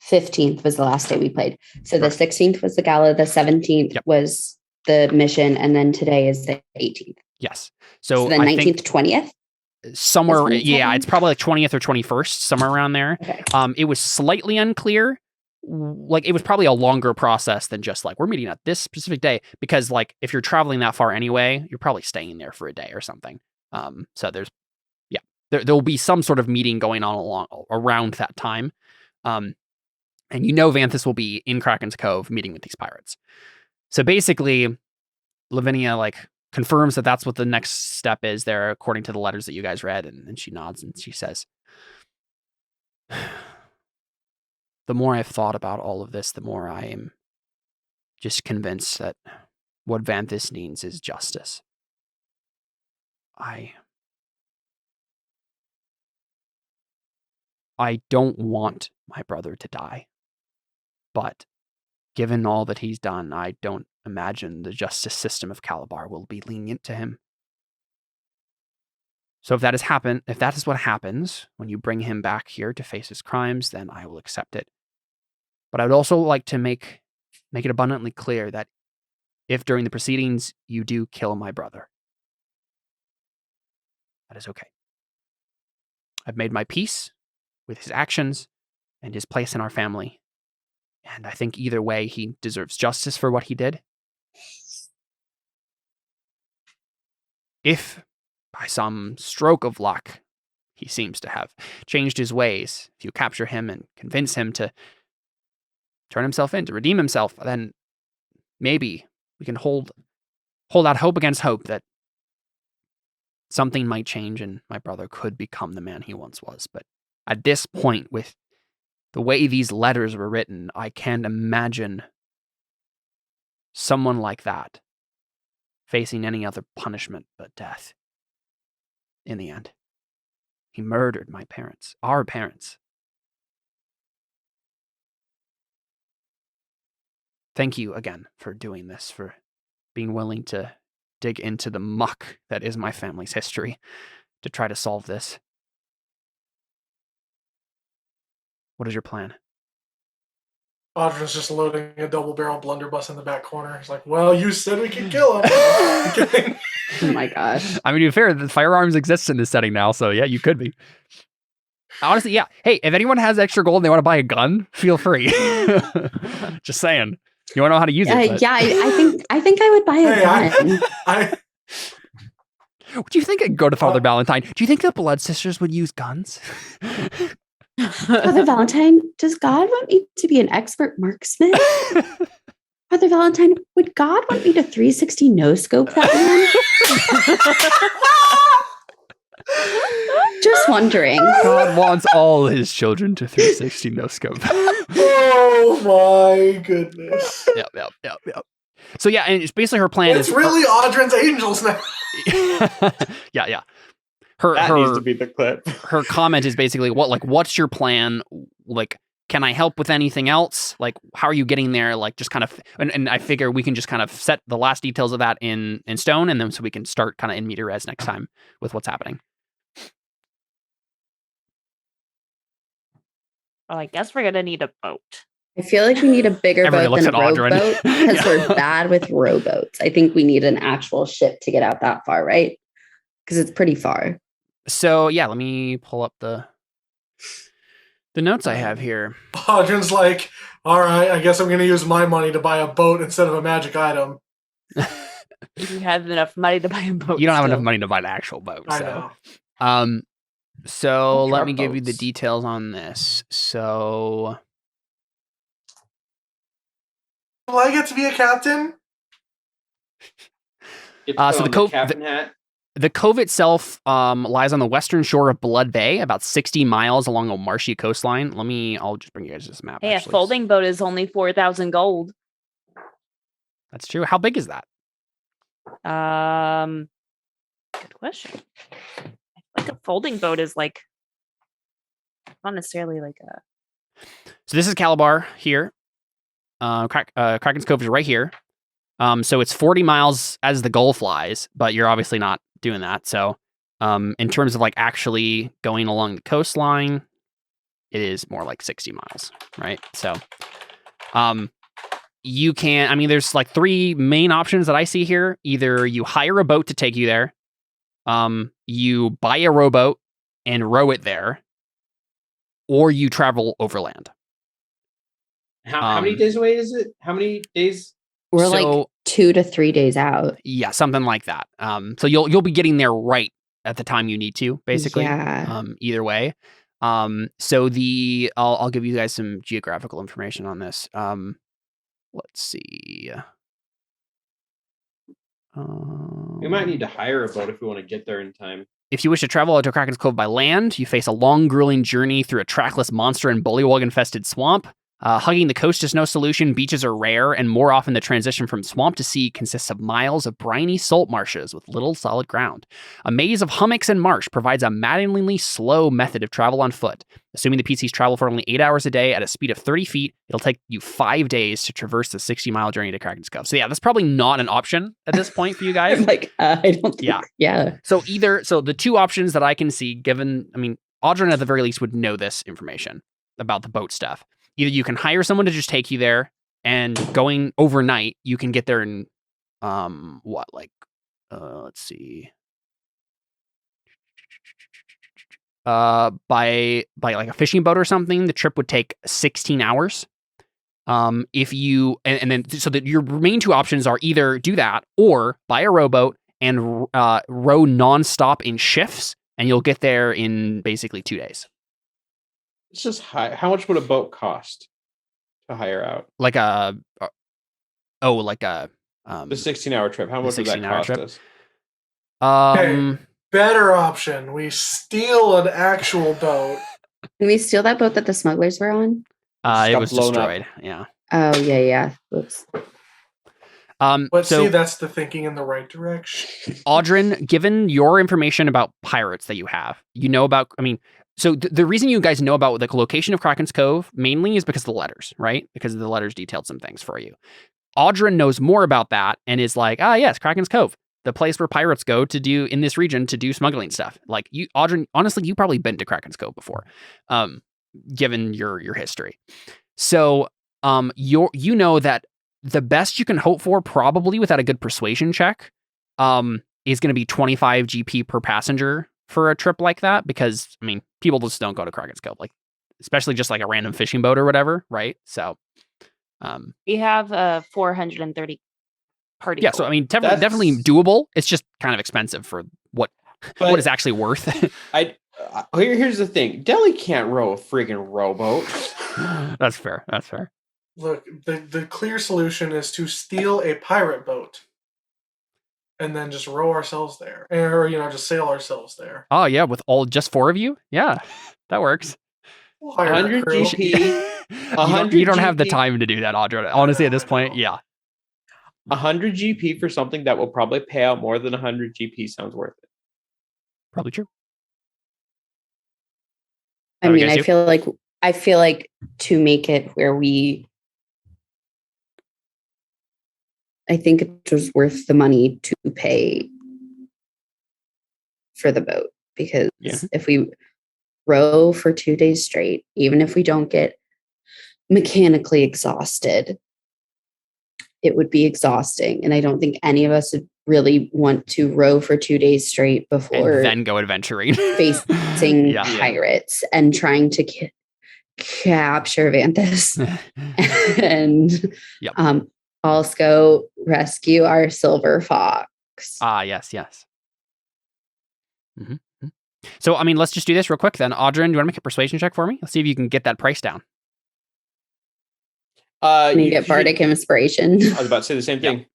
B: 15th was the last day we played. So the 16th was the gala, the 17th was the mission, and then today is the 18th.
A: Yes. So
B: the 19th, 20th?
A: Somewhere, yeah, it's probably like 20th or 21st, somewhere around there.
B: Okay.
A: It was slightly unclear. Like it was probably a longer process than just like we're meeting at this specific day, because like if you're traveling that far anyway, you're probably staying there for a day or something. So there'll be some sort of meeting going on around that time. And Vanthus will be in Kraken's Cove meeting with these pirates. So basically, Lavinia like confirms that that's what the next step is there, according to the letters that you guys read, and she nods and she says, the more I've thought about all of this, the more I am just convinced that what Vanthus needs is justice. I don't want my brother to die, but given all that he's done, I don't imagine the justice system of Calabar will be lenient to him. So if that is what happens when you bring him back here to face his crimes, then I will accept it. But I would also like to make it abundantly clear that if during the proceedings you do kill my brother, that is okay. I've made my peace with his actions and his place in our family. And I think either way, he deserves justice for what he did. If, by some stroke of luck, he seems to have changed his ways, if you capture him and convince him to turn himself in, to redeem himself, then maybe we can hold out hope against hope that something might change and my brother could become the man he once was. But at this point, with the way these letters were written, I can't imagine someone like that facing any other punishment but death. In the end, he murdered my parents, our parents. Thank you again for doing this, for being willing to dig into the muck that is my family's history to try to solve this. What is your plan?
D: Audrey's just loading a double-barrel blunderbuss in the back corner. It's like, well, you said we could kill him.
B: Oh my gosh.
A: I mean, to be fair, the firearms exist in this setting now, so yeah, you could be. Honestly, yeah. Hey, if anyone has extra gold and they want to buy a gun, feel free. Just saying. You want to know how to use it? But...
B: Yeah, I think I would buy a gun.
A: Do you think I'd go to Father Valentine? Do you think the Blood Sisters would use guns?
B: Father Valentine, does God want me to be an expert marksman? Father Valentine, would God want me to 360 no-scope that man? Just wondering.
A: God wants all his children to 360 no-scope.
D: Oh my goodness.
A: Yep. So yeah, and it's basically her plan
D: it's really Audrey's Angels now.
A: Yeah.
C: That needs to be the clip.
A: Her comment is basically, what's your plan? Like, can I help with anything else? Like, how are you getting there? Like, just kind of, and I figure we can just kind of set the last details of that in stone, and then so we can start kind of in meter res next time with what's happening.
E: Well, I guess we're gonna need a boat.
B: I feel like we need a bigger boat than a
A: Audrey.
B: rowboat because we're bad with rowboats. I think we need an actual ship to get out that far, right? Because it's pretty far.
A: So yeah, let me pull up the notes I have here.
D: Audrey's like, all right, I guess I'm going to use my money to buy a boat instead of a magic item.
E: You have enough money to buy a boat.
A: You don't have enough money to buy an actual boat.
D: I
A: so.
D: know.
A: So let me give you the details on this. So
D: will I get to be a captain?
A: So the cove itself lies on the western shore of Blood Bay, about 60 miles along a marshy coastline. I'll just bring you guys this map.
E: Hey, a folding boat is only 4,000 gold.
A: That's true. How big is that?
E: Good question. I think a folding boat is like not necessarily like a.
A: So this is Calabar here. Kraken's Cove is right here. So it's 40 miles as the gull flies, but you're obviously not doing that. So in terms of like actually going along the coastline, it is more like 60 miles, right? So you can, I mean, there's like three main options that I see here. Either you hire a boat to take you there, you buy a rowboat and row it there, or you travel overland.
C: How many days away is it? How many days?
B: We're like 2 to 3 days out.
A: Yeah, something like that. So you'll be getting there right at the time you need to, basically.
B: Yeah.
A: Either way. So I'll give you guys some geographical information on this. Let's see.
C: We might need to hire a boat if we want to get there in time.
A: If you wish to travel out to Kraken's Cove by land, you face a long, grueling journey through a trackless monster and bullywug-infested swamp. Hugging the coast is no solution. Beaches are rare, and more often the transition from swamp to sea consists of miles of briny salt marshes with little solid ground. A maze of hummocks and marsh provides a maddeningly slow method of travel on foot. Assuming the PCs travel for only 8 hours a day at a speed of 30 feet, it'll take you 5 days to traverse the 60-mile journey to Kraken's Cove. So yeah, that's probably not an option at this point for you guys.
B: I don't think. Yeah.
A: So the two options that I can see, given, Audrin at the very least would know this information about the boat stuff. Either you can hire someone to just take you there, and going overnight, you can get there in, let's see. By like a fishing boat or something, the trip would take 16 hours. If you, and then, so that your main two options are either do that or buy a rowboat and row nonstop in shifts, and you'll get there in basically 2 days.
C: It's just high. How much would a boat cost to hire out?
A: The
C: 16-hour trip. How much would that cost us?
D: Okay, better option. We steal an actual boat.
B: Can we steal that boat that the smugglers were on?
A: It was destroyed. Yeah.
B: Oh yeah. Oops.
D: But see, that's the thinking in the right direction.
A: Audrin, given your information about pirates that you have, you know about, so the reason you guys know about the location of Kraken's Cove mainly is because of the letters, right? Because the letters detailed some things for you. Audrin knows more about that and is like, yes, Kraken's Cove, the place where pirates go to do in this region to do smuggling stuff. Like you, Audrin, honestly, you've probably been to Kraken's Cove before, given your history. So, you know that the best you can hope for, probably without a good persuasion check, is going to be 25 GP per passenger for a trip like that, because people just don't go to Kraken's Cove, like especially just like a random fishing boat or whatever, right? So
E: we have 430 party.
A: Yeah, so definitely doable. It's just kind of expensive for what is actually worth.
C: Here's the thing: Deli can't row a friggin' rowboat.
A: That's fair.
D: Look, the clear solution is to steal a pirate boat and then just row ourselves there, or just sail ourselves there.
A: Oh yeah, with just 4 of you, yeah, that works.
C: 100 GP.
A: You don't have the time to do that, Audra. Honestly, at this point, yeah.
C: 100 GP for something that will probably pay out more than 100 GP sounds worth it.
A: Probably true.
B: I feel like to make it where I think it was worth the money to pay for the boat, because if we row for 2 days straight, even if we don't get mechanically exhausted, it would be exhausting. And I don't think any of us would really want to row for 2 days straight before
A: and then go adventuring,
B: facing pirates and trying to capture Vanthus and also rescue our silver fox.
A: Yes. Mm-hmm. So, let's just do this real quick then. Audrin, do you want to make a persuasion check for me? Let's see if you can get that price down.
B: You get bardic inspiration.
C: I was about to say the same thing.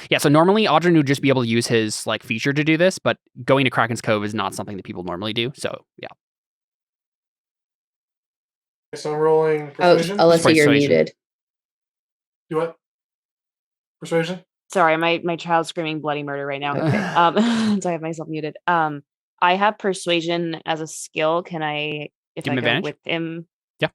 A: Yeah, so normally Audrin would just be able to use his feature to do this, but going to Kraken's Cove is not something that people normally do. So, yeah.
D: So I'm rolling persuasion.
B: Alyssa, you're muted.
D: You what? Persuasion?
E: Sorry, my child's screaming bloody murder right now. So I have myself muted. I have persuasion as a skill. Can I, if
A: give
E: I
A: him
E: go
A: advantage?
E: with him,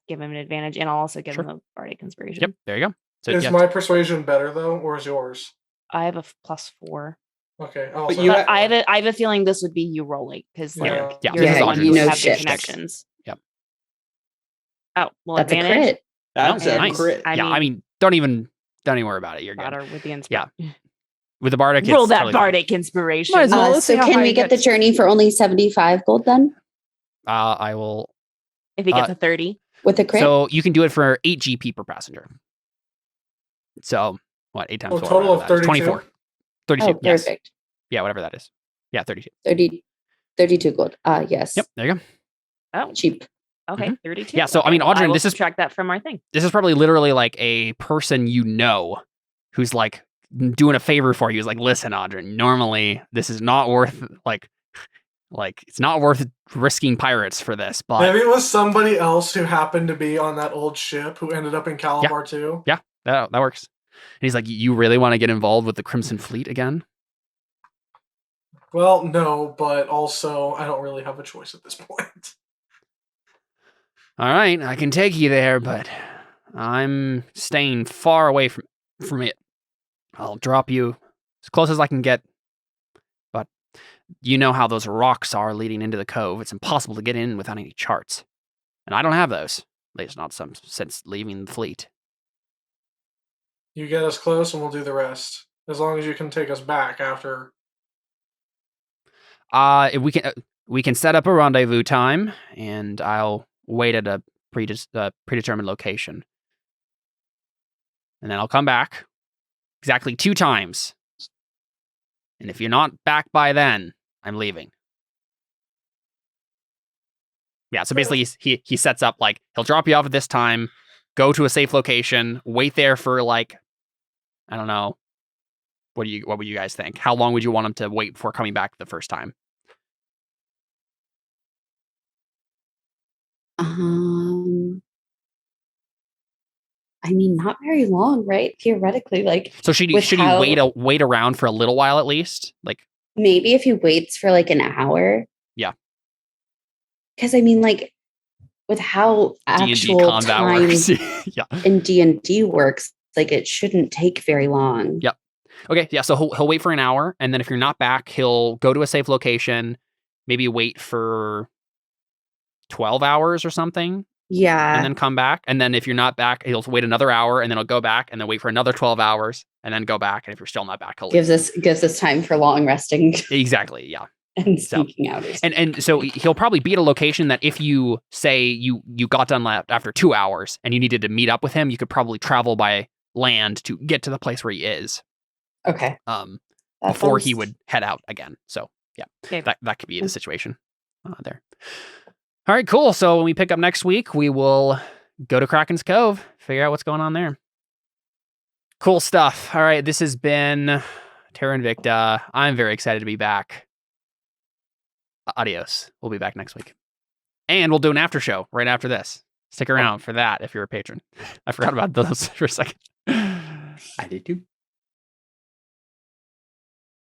E: give him an advantage, and I'll also give him a bardic inspiration.
A: Yep, there you go. So,
D: is my persuasion better though, or is yours?
E: I have a +4.
D: Okay.
E: But I have a feeling this would be you rolling, because
B: you
E: have the connections.
A: Yep.
E: Oh, well,
B: that's
E: advantage.
B: A crit.
C: That's a crit.
A: Don't even worry about it. You're good.
E: With the inspiration.
A: Yeah. With the bardic,
E: roll that bardic inspiration.
B: So can we get the journey for only 75 gold then?
A: I will.
E: If he gets a 30
B: with a crit,
A: so you can do it for 8 GP per passenger. So what? 8 times 4.
D: Total of 32.
A: 24. 32.
B: Oh, perfect.
A: Yeah, whatever that is. Yeah, 32.
B: 32 gold. Yes.
A: Yep. There you go.
E: Oh,
B: cheap.
E: Okay, 32.
A: Yeah. So Audrin, this is
E: subtract that from our thing.
A: This is probably literally like a person who's like doing a favor for you. Is like, listen, Audrin, normally this is not worth Like, it's not worth risking pirates for this, but
D: Maybe it was somebody else who happened to be on that old ship who ended up in Calabar too.
A: yeah, that works. And he's like, you really want to get involved with the Crimson Fleet again?
D: Well, no, but also I don't really have a choice at this point.
A: All right, I can take you there, but I'm staying far away from it. I'll drop you as close as I can get. But you know how those rocks are leading into the cove. It's impossible to get in without any charts. And I don't have those. At least not since leaving the fleet.
D: You get us close and we'll do the rest. As long as you can take us back after.
A: If we can set up a rendezvous time, and I'll wait at a predetermined location. And then I'll come back exactly 2 times. And if you're not back by then, I'm leaving. Yeah, so basically he sets up, like, he'll drop you off at this time, go to a safe location, wait there for, like, I don't know. What would you guys think? How long would you want him to wait before coming back the first time?
B: I mean, not very long, right? Theoretically, like.
A: So should he wait around for a little while at least? Like,
B: maybe if he waits for like an hour.
A: Yeah.
B: Because I mean, like, with how actual time
A: yeah.
B: in D&D works, like, it shouldn't take very long.
A: Yep. Okay. Yeah. So he'll wait for an hour, and then if you're not back, he'll go to a safe location. Maybe wait for 12 hours or something.
B: Yeah.
A: And then come back. And then if you're not back, he'll wait another hour, and then he'll go back and then wait for another 12 hours and then go back. And if you're still not back, he'll
B: gives us time for long resting.
A: Exactly. Yeah.
B: And sneaking out.
A: And so he'll probably be at a location that if you say you got done after 2 hours and you needed to meet up with him, you could probably travel by land to get to the place where he is.
B: Okay.
A: Before he would head out again. So yeah,
E: okay.
A: that could be the situation there. All right, cool. So when we pick up next week, we will go to Kraken's Cove, figure out what's going on there. Cool stuff. All right, this has been Terra Invicta. I'm very excited to be back. Adios. We'll be back next week. And we'll do an after show right after this. Stick around for that if you're a patron. I forgot about those for a second.
C: I did too.